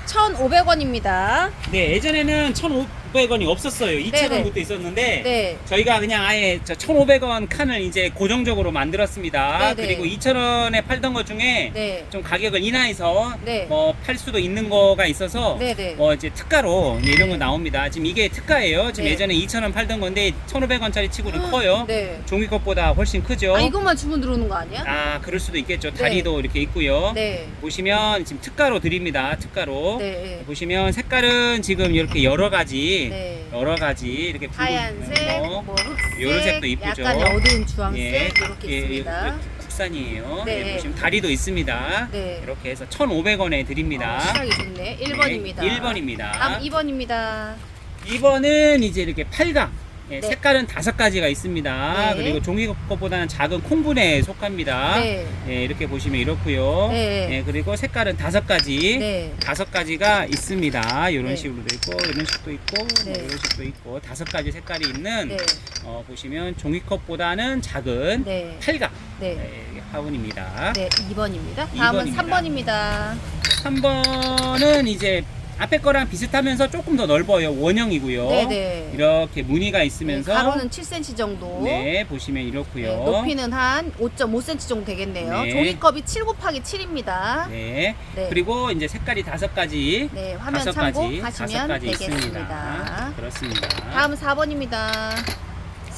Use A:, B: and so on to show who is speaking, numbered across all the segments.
A: 1,500원입니다.
B: 네, 예전에는 1,500원이 없었어요. 2,000원부터 있었는데
A: 네.
B: 저희가 그냥 아예 1,500원 칸을 이제 고정적으로 만들었습니다.
A: 네네.
B: 그리고 2,000원에 팔던 것 중에
A: 네.
B: 좀 가격을 인하해서
A: 네.
B: 팔 수도 있는 거가 있어서
A: 네네.
B: 이제 특가로 이제 이런 거
A: 네.
B: 나옵니다. 지금 이게 특가예요. 지금
A: 네.
B: 예전에 2,000원 팔던 건데 1,500원짜리 치고는 커요.
A: 네.
B: 종이컵보다 훨씬 크죠.
A: 아, 이것만 주문 들어오는 거 아니야?
B: 아, 그럴 수도 있겠죠. 다리도 이렇게 있고요.
A: 네.
B: 보시면 지금 특가로 드립니다. 특가로.
A: 네.
B: 보시면 색깔은 지금 이렇게 여러 가지
A: 네.
B: 이렇게 붉은
A: 하얀색, 뭐 흑색,
B: 요런 색도 이쁘죠.
A: 약간 어두운 주황색
B: 예,
A: 이렇게 있습니다.
B: 국산이에요.
A: 네.
B: 예, 보시면 다리도 있습니다.
A: 네.
B: 이렇게 해서 1,500원에 드립니다.
A: 시작이 좋네. 1번입니다.
B: 1번입니다.
A: 다음 2번입니다.
B: 2번은 이제 이렇게 팔각. 예,
A: 네.
B: 색깔은 5가지가 있습니다.
A: 네.
B: 그리고 종이컵보다는 작은 콩분에 속합니다.
A: 네.
B: 예, 이렇게 보시면 이렇고요.
A: 네.
B: 예, 그리고 색깔은 5가지.
A: 네.
B: 5가지가 있습니다. 이런
A: 네.
B: 식으로도 있고, 이런 식도 있고,
A: 네.
B: 이런 식도 있고, 5가지 색깔이 있는
A: 네.
B: 보시면 종이컵보다는 작은
A: 네.
B: 팔각
A: 네.
B: 화분입니다.
A: 네, 2번입니다. 다음은 3번입니다.
B: 3번은 이제 앞에 거랑 비슷하면서 조금 더 넓어요. 원형이고요.
A: 네네.
B: 이렇게 무늬가 있으면서
A: 가로는 7cm 정도.
B: 네, 보시면 이렇고요.
A: 네, 높이는 한 5.5cm 정도 되겠네요.
B: 네.
A: 종이컵이 7 곱하기 7입니다.
B: 네.
A: 네.
B: 그리고 이제 색깔이 5가지.
A: 네, 화면
B: 5가지,
A: 참고하시면
B: 5가지
A: 되겠습니다.
B: 있습니다. 그렇습니다.
A: 다음 4번입니다.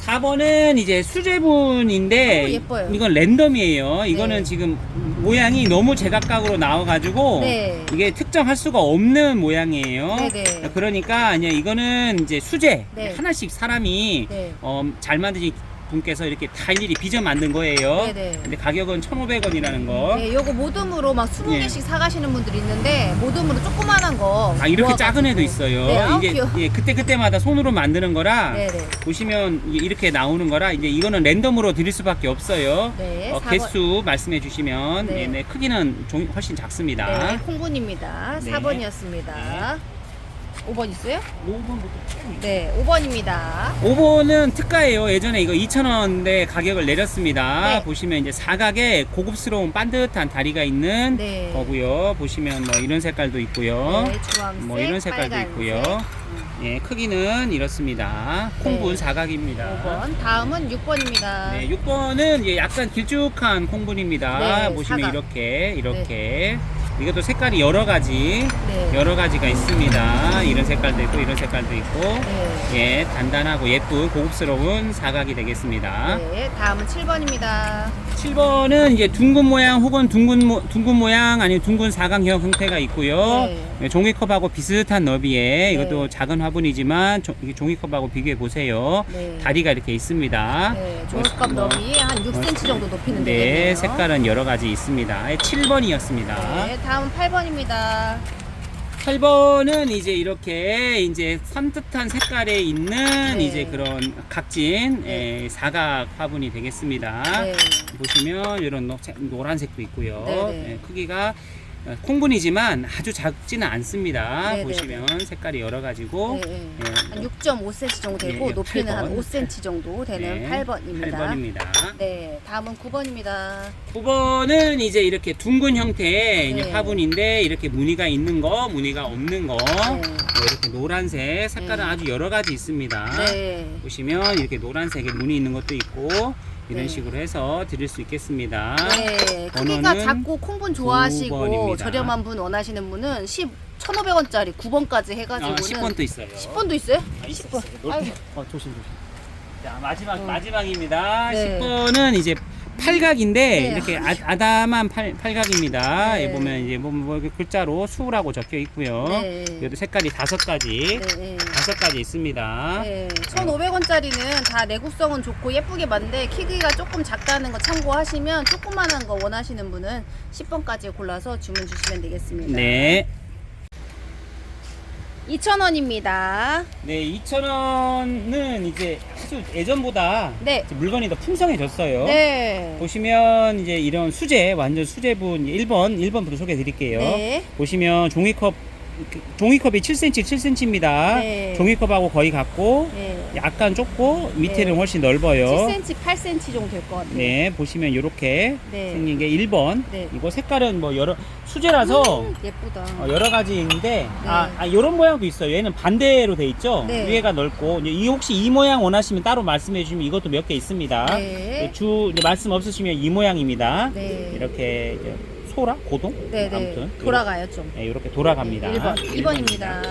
B: 4번은 이제 수제분인데
A: 오, 예뻐요.
B: 이건 랜덤이에요. 이거는
A: 네.
B: 지금 모양이 너무 제각각으로 나와가지고
A: 네.
B: 이게 특정할 수가 없는 모양이에요.
A: 네네.
B: 그러니까 아니 이거는 이제 수제
A: 네.
B: 하나씩 사람이
A: 네.
B: 잘 만드신 분께서 이렇게 다 일일이 빚어 만든 거예요.
A: 네네.
B: 근데 가격은 1,500원이라는 거.
A: 네, 요거 모듬으로 막 20개씩 사가시는 분들이 있는데 모듬으로 조그만한 거.
B: 아, 이렇게
A: 모아가지고.
B: 작은 애도 있어요.
A: 네, 아우,
B: 이게
A: 귀여워.
B: 예, 그때마다 손으로 만드는 거라
A: 네네.
B: 보시면 이렇게 나오는 거라 이제 이거는 랜덤으로 드릴 수밖에 없어요.
A: 네, 4번.
B: 개수 말씀해 주시면
A: 네.
B: 네, 크기는 훨씬 작습니다.
A: 네, 콩분입니다.
B: 네.
A: 4번이었습니다. 5번 있어요?
B: 5번부터
A: 네, 5번입니다.
B: 5번은 특가예요. 예전에 이거 2,000원대 가격을 내렸습니다.
A: 네.
B: 보시면 이제 사각에 고급스러운 반듯한 다리가 있는
A: 네.
B: 거고요. 보시면 뭐 이런 색깔도 있고요.
A: 네, 주황색,
B: 뭐 이런 색깔도
A: 빨간색.
B: 있고요. 예, 크기는 이렇습니다. 콩분
A: 네.
B: 사각입니다.
A: 5번. 다음은 6번입니다.
B: 네, 6번은 약간 길쭉한 콩분입니다.
A: 네,
B: 보시면
A: 사각.
B: 이렇게 이것도 색깔이 여러 가지가
A: 네.
B: 있습니다. 이런 색깔도 있고 이런 색깔도 있고
A: 네.
B: 예, 단단하고 예쁜 고급스러운 사각이 되겠습니다.
A: 네, 다음은 7번입니다.
B: 7번은 이제 둥근 모양 혹은 둥근 모양 아니면 둥근 사각형 형태가 있고요.
A: 네.
B: 종이컵하고 비슷한 너비에 이것도
A: 네.
B: 작은 화분이지만 이게 종이컵하고 비교해 보세요.
A: 네.
B: 다리가 이렇게 있습니다.
A: 네, 종이컵
B: 뭐,
A: 너비에 한 6cm 정도 높이는
B: 네,
A: 되겠네요.
B: 색깔은 여러 가지 있습니다. 7번이었습니다.
A: 네, 다음 8번입니다.
B: 8번은 이제 이렇게 이제 산뜻한 색깔에 있는
A: 네.
B: 이제 그런 각진
A: 네.
B: 사각 화분이 되겠습니다.
A: 네.
B: 보시면 이런 노란색도 있고요.
A: 네, 네.
B: 예, 크기가 콩분이지만 아주 작지는 않습니다.
A: 네, 네,
B: 보시면 색깔이 여러 가지고
A: 네, 네.
B: 예,
A: 한 6.5cm 정도 되고
B: 예,
A: 높이는
B: 8번.
A: 한 5cm 정도 되는 8번입니다.
B: 8번입니다.
A: 네, 다음은 9번입니다.
B: 9번은 이제 이렇게 둥근 형태의 이제
A: 네.
B: 화분인데 이렇게 무늬가 있는 거, 무늬가 없는 거,
A: 네.
B: 뭐 이렇게 노란색 색깔은
A: 네.
B: 아주 여러 가지 있습니다.
A: 네.
B: 보시면 이렇게 노란색에 무늬 있는 것도 있고 이런
A: 네.
B: 식으로 해서 드릴 수 있겠습니다.
A: 네, 크기가
B: 번호는
A: 작고 콩분 좋아하시고
B: 9번입니다.
A: 저렴한 분 원하시는 분은 1,500원짜리 9번까지 해가지고는
B: 10번도 있어요.
A: 10번도 있어요?
B: 아, 있어,
A: 10번.
B: 있어.
A: 아이고.
B: 조심. 자, 마지막입니다.
A: 네.
B: 10번은 이제 팔각인데
A: 네.
B: 이렇게 아담한 팔각입니다.
A: 네.
B: 여기 보면 이제 뭐 이렇게 글자로 수라고 적혀 있고요.
A: 네.
B: 여기도 색깔이 5가지,
A: 네, 네.
B: 5가지 있습니다.
A: 네, 1,500원짜리는 다 내구성은 좋고 예쁘게 만데 키기가 조금 작다는 거 참고하시면 조그만한 거 원하시는 분은 10번까지 골라서 주문 주시면 되겠습니다.
B: 네.
A: 2,000원입니다.
B: 네, 2,000원은 이제 아주 예전보다
A: 네.
B: 이제 물건이 더 풍성해졌어요.
A: 네.
B: 보시면 이제 이런 완전 수제분 1번부터 소개해 드릴게요.
A: 네.
B: 보시면 종이컵 종이컵이 7cm, 7cm입니다.
A: 네.
B: 종이컵하고 거의 같고
A: 네.
B: 약간 좁고 밑에는
A: 네.
B: 훨씬 넓어요.
A: 7cm, 8cm 정도 될 것 같아요.
B: 네, 보시면 이렇게
A: 네.
B: 생긴 게 1번.
A: 네.
B: 이거 색깔은 뭐 여러 수제라서
A: 예쁘다.
B: 여러 가지 있는데 이런 모양도 있어요. 얘는 반대로 돼 있죠.
A: 네.
B: 위에가 넓고 이 혹시 이 모양 원하시면 따로 말씀해 주시면 이것도 몇 개 있습니다.
A: 네.
B: 이제 말씀 없으시면 이 모양입니다.
A: 네.
B: 이렇게 이제 소라 고동
A: 네, 네.
B: 아무튼
A: 돌아가요 좀.
B: 이렇게 돌아갑니다.
A: 1번. 2번입니다.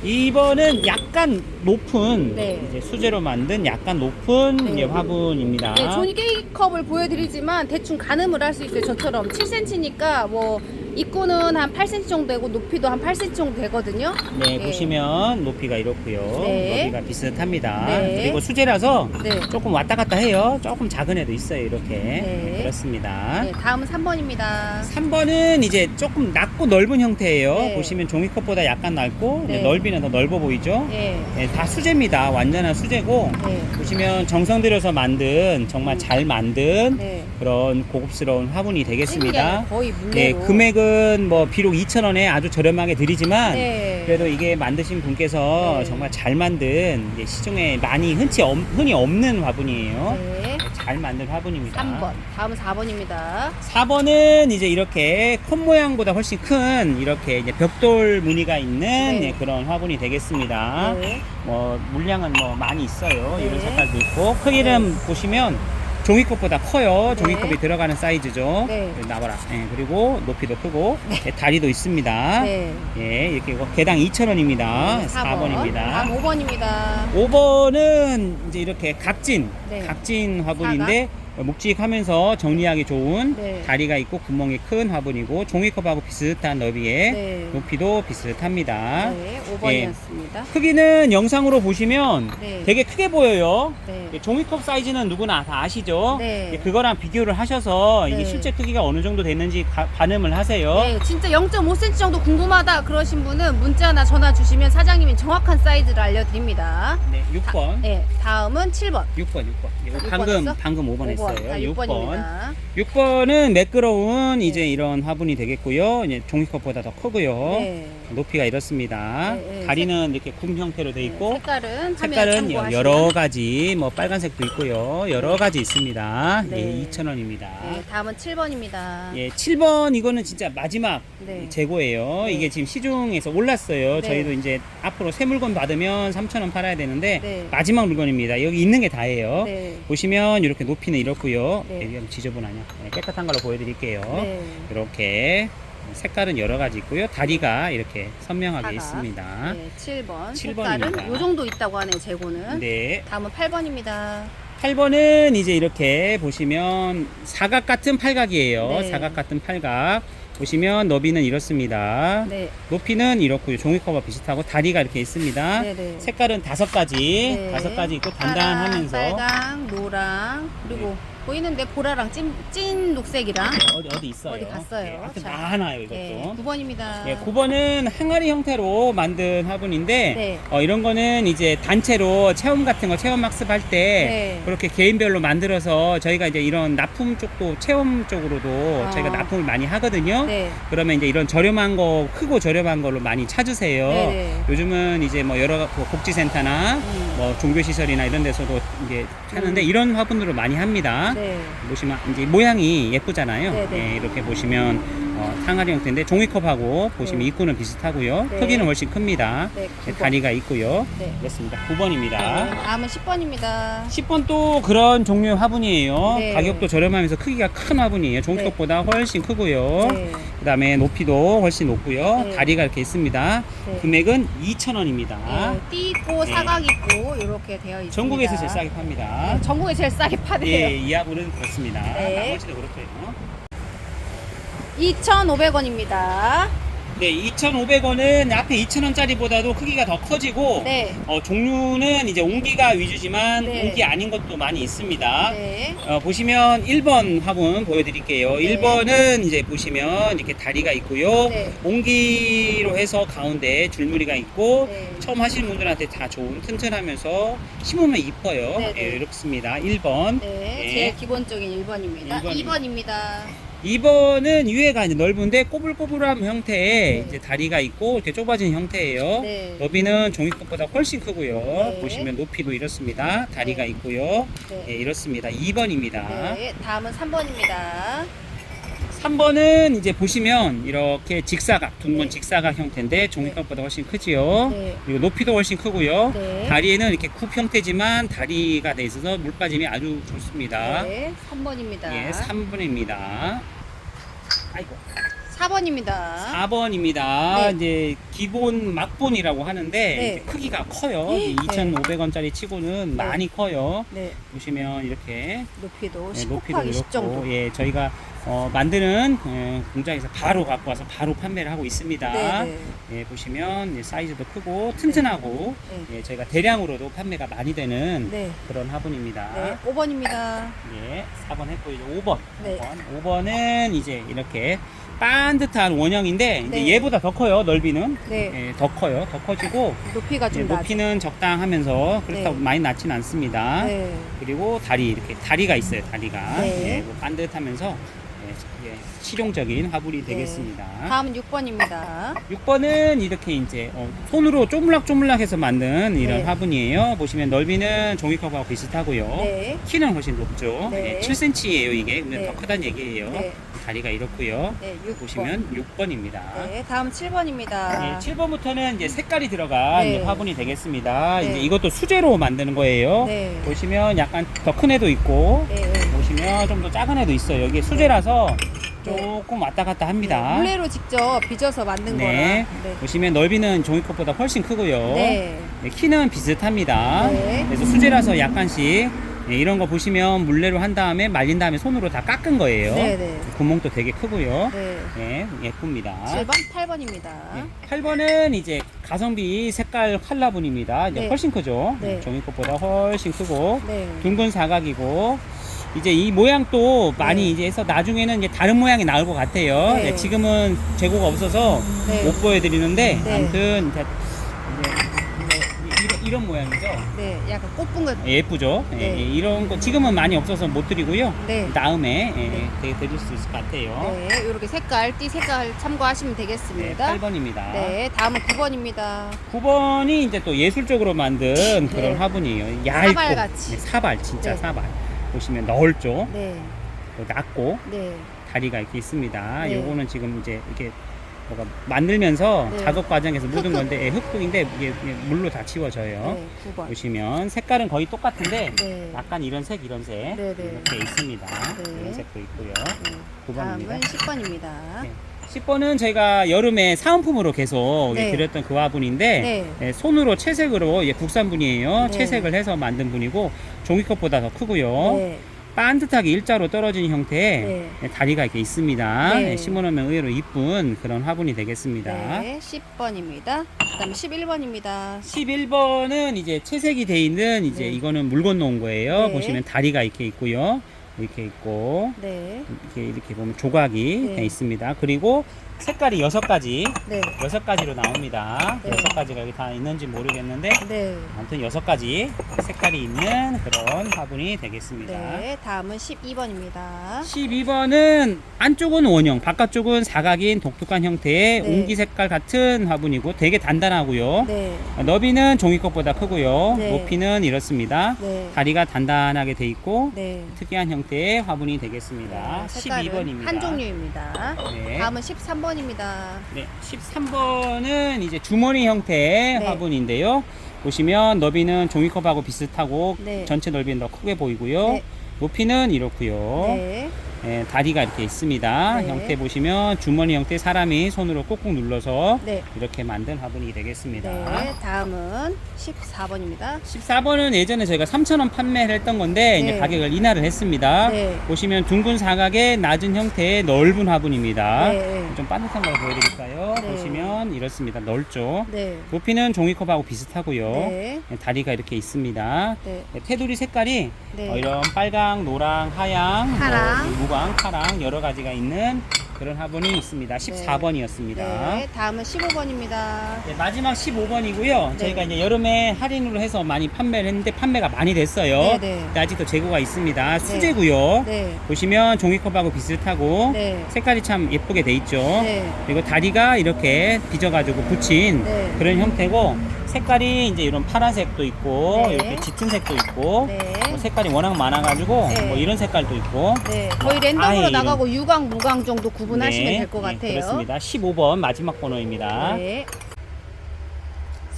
B: 2번은 약간 높은
A: 네.
B: 이제 수제로 만든 약간 높은
A: 네.
B: 이제 화분입니다.
A: 네, 조니 케이크컵을 보여드리지만 대충 가늠을 할 수 있어요. 저처럼 7cm니까 뭐 입구는 한 8cm 정도 되고 높이도 한 8cm 정도 되거든요.
B: 네, 보시면 높이가 이렇고요.
A: 네.
B: 높이가 비슷합니다.
A: 네.
B: 그리고 수제라서
A: 네.
B: 조금 왔다 갔다 해요. 조금 작은 애도 있어요. 이렇게.
A: 네.
B: 그렇습니다.
A: 네, 다음은 3번입니다.
B: 3번은 이제 조금 낮고 넓은 형태예요.
A: 네.
B: 보시면 종이컵보다 약간 넓고
A: 네.
B: 넓이는 더 넓어 보이죠?
A: 네.
B: 네, 다 수제입니다. 완전한 수제고
A: 네.
B: 보시면 정성 들여서 만든 정말 잘 만든
A: 네.
B: 그런 고급스러운 화분이 되겠습니다.
A: 거의
B: 네,
A: 물레로.
B: 금액은 뭐 비록 2,000원에 아주 저렴하게 드리지만
A: 네.
B: 그래도 이게 만드신 분께서
A: 네.
B: 정말 잘 만든 이제 시중에 많이 흔히 없는 화분이에요.
A: 네.
B: 잘 만든 화분입니다.
A: 3번. 다음은 4번입니다.
B: 4번은 이제 이렇게 컵 모양보다 훨씬 큰 이렇게 이제 벽돌 무늬가 있는
A: 네.
B: 그런 화분이 되겠습니다.
A: 네.
B: 뭐 물량은 뭐 많이 있어요.
A: 네.
B: 이런 색깔도 있고 크기는 보시면 종이컵보다 커요.
A: 네.
B: 종이컵이 들어가는 사이즈죠.
A: 네.
B: 여기 나와라. 그리고 높이도 크고 다리도 있습니다.
A: 네.
B: 이렇게 개당 2,000원입니다. 4번입니다.
A: 다음 5번입니다.
B: 5번은 이제 이렇게 각진
A: 네.
B: 화분인데 묵직하면서 정리하기 좋은
A: 네.
B: 다리가 있고 구멍이 큰 화분이고 종이컵하고 비슷한 너비에
A: 네.
B: 높이도 비슷합니다.
A: 네. 5번이었습니다.
B: 크기는 영상으로 보시면
A: 네.
B: 되게 크게 보여요.
A: 네.
B: 종이컵 사이즈는 누구나 다 아시죠?
A: 네.
B: 그거랑 비교를 하셔서 이게
A: 네.
B: 실제 크기가 어느 정도 됐는지 가늠을 하세요.
A: 네, 진짜 0.5cm 정도 궁금하다 그러신 분은 문자나 전화 주시면 사장님이 정확한 사이즈를 알려드립니다.
B: 네, 6번.
A: 네, 다음은 7번.
B: 6번.
A: 육
B: 방금
A: 번이었어?
B: 5번 했어요.
A: 6번입니다.
B: 6번은 매끄러운
A: 네.
B: 이제 이런 화분이 되겠고요. 이제 종이컵보다 더 크고요.
A: 네.
B: 높이가 이렇습니다.
A: 네, 네.
B: 다리는 이렇게 굽 형태로 되어 있고
A: 색깔은
B: 여러 가지 뭐 빨간색도 있고요. 여러 가지 있습니다.
A: 네.
B: 2,000원입니다.
A: 네, 다음은 7번입니다.
B: 7번 이거는 진짜 마지막
A: 네.
B: 재고예요.
A: 네.
B: 이게 지금 시중에서 올랐어요.
A: 네.
B: 저희도 이제 앞으로 새 물건 받으면 3,000원 팔아야 되는데
A: 네.
B: 마지막 물건입니다. 여기 있는 게 다예요.
A: 네.
B: 보시면 이렇게 높이는 이렇고요.
A: 네.
B: 여기 한번 지저분하냐? 깨끗한 걸로 보여드릴게요.
A: 네.
B: 이렇게 색깔은 여러 가지 있고요. 다리가 이렇게 선명하게
A: 사각.
B: 있습니다.
A: 네, 7번.
B: 7번입니다.
A: 색깔은 요 정도 있다고 하네요, 재고는.
B: 네.
A: 다음은 8번입니다.
B: 8번은 이제 이렇게 보시면 사각 같은 팔각이에요.
A: 네.
B: 사각 같은 팔각. 보시면 너비는 이렇습니다.
A: 네.
B: 높이는 이렇고요. 종이컵과 비슷하고 다리가 이렇게 있습니다.
A: 네, 네.
B: 색깔은 5가지,
A: 네.
B: 5가지 있고 단단하면서
A: 빨강, 노랑, 그리고 보이는데 보라랑 찐 녹색이랑
B: 어디 있어요.
A: 어디 갔어요.
B: 하여튼
A: 자.
B: 많아요, 이것도.
A: 네, 9번입니다.
B: 9번은 항아리 형태로 만든 화분인데
A: 네.
B: 이런 거는 이제 단체로 체험 같은 거 체험 학습할 때
A: 네.
B: 그렇게 개인별로 만들어서 저희가 이제 이런 납품 쪽도 체험 쪽으로도 저희가 납품을 많이 하거든요.
A: 네.
B: 그러면 이제 이런 저렴한 거 크고 저렴한 걸로 많이 찾으세요.
A: 네.
B: 요즘은 이제 뭐 여러 복지센터나 뭐 종교시설이나 이런 데서도 이제 하는데 이런 화분으로 많이 합니다.
A: 네.
B: 보시면 이제 모양이 예쁘잖아요.
A: 네, 네.
B: 예, 이렇게 보시면 항아리 형태인데 종이컵하고 보시면
A: 네.
B: 입구는 비슷하고요.
A: 네.
B: 크기는 훨씬 큽니다.
A: 네,
B: 네,
A: 9번.
B: 다리가 있고요.
A: 네.
B: 그렇습니다. 9번입니다.
A: 다음은 10번입니다.
B: 10번 또 그런 종류의 화분이에요.
A: 네.
B: 가격도 저렴하면서 크기가 큰 화분이에요. 종이컵보다 훨씬 크고요.
A: 네.
B: 그 다음에 높이도 훨씬 높고요.
A: 네.
B: 다리가 이렇게 있습니다.
A: 네.
B: 금액은 2,000원입니다.
A: 네, 띠 있고
B: 네.
A: 사각 있고 이렇게 되어 있습니다.
B: 전국에서 제일 싸게 팝니다.
A: 네, 전국에 제일 싸게 파네요.
B: 예, 이 화분은 그렇습니다.
A: 네.
B: 나머지도 그렇고요.
A: 2,500원입니다.
B: 네, 2,500원은 앞에 2,000원짜리보다도 크기가 더 커지고
A: 네.
B: 종류는 이제 옹기가 위주지만
A: 네.
B: 옹기 아닌 것도 많이 있습니다.
A: 네.
B: 보시면 1번 화분 보여드릴게요.
A: 네.
B: 1번은 이제 보시면 이렇게 다리가 있고요.
A: 네.
B: 옹기로 해서 가운데 줄무늬가 있고
A: 네.
B: 처음 하시는 분들한테 다 좋은 튼튼하면서 심으면 이뻐요.
A: 네, 네.
B: 이렇습니다. 1번.
A: 네.
B: 네.
A: 제일 기본적인 1번입니다.
B: 1번입니다.
A: 2번입니다.
B: 2번은 위에가 이제 넓은데 꼬불꼬불한 형태의
A: 네.
B: 이제 다리가 있고 이렇게 좁아진 형태예요.
A: 네.
B: 너비는 종이컵보다 훨씬 크고요.
A: 네.
B: 보시면 높이도 이렇습니다. 다리가
A: 네.
B: 있고요.
A: 네.
B: 예, 이렇습니다. 2번입니다.
A: 네, 다음은 3번입니다.
B: 3번은 이제 보시면 이렇게 직사각, 둥근
A: 네.
B: 직사각 형태인데 종이컵보다 훨씬 크지요.
A: 네.
B: 그리고 높이도 훨씬 크고요.
A: 네.
B: 다리에는 이렇게 굽 형태지만 다리가 돼 있어서 물 빠짐이 아주 좋습니다.
A: 네, 3번입니다.
B: 예, 3번입니다. 아이고.
A: 4번입니다.
B: 4번입니다.
A: 네.
B: 이제 기본 막본이라고 하는데
A: 네.
B: 이제 크기가 커요.
A: 네.
B: 2,500원짜리 치고는 많이 커요.
A: 네,
B: 보시면 이렇게
A: 높이도
B: 네,
A: 10
B: 높이도
A: 곱하기 10 정도.
B: 그렇고, 예, 저희가 만드는 공장에서 바로 갖고 와서 바로 판매를 하고 있습니다.
A: 네,
B: 예, 보시면 예, 사이즈도 크고 튼튼하고
A: 네.
B: 예, 저희가 대량으로도 판매가 많이 되는
A: 네.
B: 그런 화분입니다.
A: 네, 5번입니다.
B: 예, 4번 했고 이제 5번.
A: 네.
B: 5번은 이제 이렇게 반듯한 원형인데 이제
A: 네.
B: 얘보다 더 커요. 넓이는.
A: 네,
B: 예, 더 커요. 더 커지고
A: 높이가
B: 예,
A: 좀 낮아요.
B: 높이는 적당하면서 그렇다고
A: 네.
B: 많이 낮진 않습니다.
A: 네,
B: 그리고 다리 이렇게 다리가 있어요. 다리가
A: 네.
B: 예, 뭐 반듯하면서 예, 실용적인 화분이 되겠습니다.
A: 다음은 6번입니다.
B: 6번은 이렇게 이제 손으로 쪼물락쪼물락해서 만든 이런
A: 네.
B: 화분이에요. 보시면 넓이는 종이컵하고 비슷하고요.
A: 네,
B: 키는 훨씬 높죠.
A: 네.
B: 예, 7cm예요 이게. 근데
A: 네.
B: 더 크다는 얘기예요.
A: 네.
B: 다리가 이렇고요.
A: 네, 6번.
B: 보시면 6번입니다.
A: 네, 다음 7번입니다.
B: 7번부터는 이제 색깔이 들어간
A: 네.
B: 이제 화분이 되겠습니다.
A: 네.
B: 이제 이것도 수제로 만드는 거예요.
A: 네,
B: 보시면 약간 더 큰 애도 있고,
A: 네, 네.
B: 보시면 좀 더 작은 애도 있어요. 이게 수제라서
A: 네.
B: 조금 왔다 갔다 합니다.
A: 물레로 직접 빚어서 만든
B: 네.
A: 거라. 네.
B: 보시면 넓이는 종이컵보다 훨씬 크고요.
A: 네.
B: 네, 키는 비슷합니다.
A: 네.
B: 그래서 수제라서 약간씩 네, 이런 거 보시면 물레로 한 다음에 말린 다음에 손으로 다 깎은 거예요.
A: 네, 네.
B: 구멍도 되게 크고요.
A: 네.
B: 네, 예쁩니다.
A: 7번, 8번입니다.
B: 네, 8번은 이제 가성비 색깔 칼라분입니다. 이제
A: 네.
B: 훨씬 크죠.
A: 네.
B: 종이컵보다 훨씬 크고
A: 네.
B: 둥근 사각이고 이제 이 모양도 많이
A: 네.
B: 이제 해서 나중에는 이제 다른 모양이 나올 것 같아요.
A: 네.
B: 네, 지금은 재고가 없어서
A: 네.
B: 못 보여드리는데
A: 네.
B: 아무튼 이제 이런 모양이죠.
A: 네, 약간 꽃분 것.
B: 예쁘죠. 예,
A: 네.
B: 예, 이런 거 지금은 많이 없어서 못 드리고요.
A: 네.
B: 다음에
A: 네.
B: 되게 드릴 수 있을 것 같아요.
A: 네, 이렇게 색깔, 띠 색깔 참고하시면
B: 네,
A: 되겠습니다.
B: 8번입니다.
A: 네, 다음은 9번입니다.
B: 9번이 이제 또 예술적으로 만든 그런
A: 네.
B: 화분이에요. 얇고
A: 사발같이.
B: 네, 사발 진짜
A: 네.
B: 사발. 보시면 넓죠.
A: 네,
B: 또 낮고
A: 네,
B: 다리가 이렇게 있습니다.
A: 네.
B: 요거는 지금 이제 이렇게 뭐가 만들면서
A: 네.
B: 작업 과정에서 묻은
A: 흙.
B: 건데 예, 흙인데 이게 물로 다 지워져요.
A: 네, 9번.
B: 보시면 색깔은 거의 똑같은데
A: 네.
B: 약간 이런 색 이런 색
A: 네, 네.
B: 이렇게 있습니다.
A: 네.
B: 이런 색도 있고요.
A: 네.
B: 9번입니다.
A: 다음은 10번입니다.
B: 네. 10번은 저희가 여름에 사은품으로 계속
A: 네.
B: 드렸던 그 화분인데
A: 네.
B: 예, 손으로 채색으로 국산분이에요.
A: 네.
B: 채색을 해서 만든 분이고 종이컵보다 더 크고요.
A: 네,
B: 반듯하게 일자로 떨어진 형태의
A: 네.
B: 다리가 이렇게 있습니다.
A: 네.
B: 예, 심어놓으면 의외로 이쁜 그런 화분이 되겠습니다.
A: 네, 10번입니다. 그다음에 11번입니다.
B: 11번은 이제 채색이 돼 있는 이제
A: 네.
B: 이거는 물 건너온 거예요.
A: 네.
B: 보시면 다리가 이렇게 있고요. 이렇게 있고
A: 네,
B: 이렇게 보면 조각이
A: 네.
B: 돼 있습니다. 그리고 색깔이 6가지
A: 네,
B: 6가지로 나옵니다.
A: 네.
B: 6가지가 여기 다 있는지 모르겠는데
A: 네.
B: 아무튼 6가지 색깔이 있는 그런 화분이 되겠습니다.
A: 네, 다음은 12번입니다.
B: 12번은 안쪽은 원형, 바깥쪽은 사각인 독특한 형태의
A: 네.
B: 옹기 색깔 같은 화분이고 되게 단단하고요.
A: 네,
B: 너비는 종이컵보다 크고요.
A: 네.
B: 높이는 이렇습니다.
A: 네,
B: 다리가 단단하게 돼 있고
A: 네.
B: 특이한 형태의 화분이 되겠습니다.
A: 색깔은
B: 12번입니다.
A: 한 종류입니다.
B: 네.
A: 다음은 13번입니다.
B: 네, 13번은 이제 주머니 형태의
A: 네.
B: 화분인데요. 보시면 너비는 종이컵하고 비슷하고
A: 네.
B: 전체 넓이는 더 크게 보이고요.
A: 네.
B: 높이는 이렇고요.
A: 네,
B: 예, 다리가 이렇게 있습니다.
A: 네.
B: 형태 보시면 주머니 형태 사람이 손으로 꾹꾹 눌러서
A: 네.
B: 이렇게 만든 화분이 되겠습니다.
A: 네, 다음은 14번입니다.
B: 14번은 예전에 저희가 3,000원 판매를 했던 건데 이제
A: 네.
B: 가격을 인하를 했습니다.
A: 네.
B: 보시면 둥근 사각의 낮은 형태의 넓은 화분입니다.
A: 네.
B: 좀 반듯한 걸 보여드릴까요?
A: 네.
B: 보시면 이렇습니다. 넓죠.
A: 네,
B: 높이는 종이컵하고 비슷하고요.
A: 네,
B: 다리가 이렇게 있습니다.
A: 네,
B: 테두리 색깔이
A: 네.
B: 이런 빨강, 노랑, 하양,
A: 파랑.
B: 무광, 파랑 여러 가지가 있는 그런 화분이 있습니다. 14번이었습니다.
A: 네, 다음은 15번입니다.
B: 네, 마지막 15번이고요.
A: 네.
B: 저희가 이제 여름에 할인으로 해서 많이 판매를 했는데 판매가 많이 됐어요.
A: 네, 네.
B: 근데 아직도 재고가 있습니다. 수제고요.
A: 네.
B: 보시면 종이컵하고 비슷하고
A: 네.
B: 색깔이 참 예쁘게 돼 있죠.
A: 네.
B: 그리고 다리가 이렇게 빚어가지고 붙인
A: 네.
B: 그런 형태고 색깔이 이제 이런 파란색도 있고
A: 네.
B: 이렇게 짙은 색도 있고
A: 네.
B: 뭐 색깔이 워낙 많아가지고
A: 네.
B: 뭐 이런 색깔도 있고
A: 네. 거의
B: 아예
A: 랜덤으로
B: 이런-
A: 나가고 유광, 무광 정도 구분하시면 될 것 같아요.
B: 그렇습니다. 15번 마지막 번호입니다.
A: 네.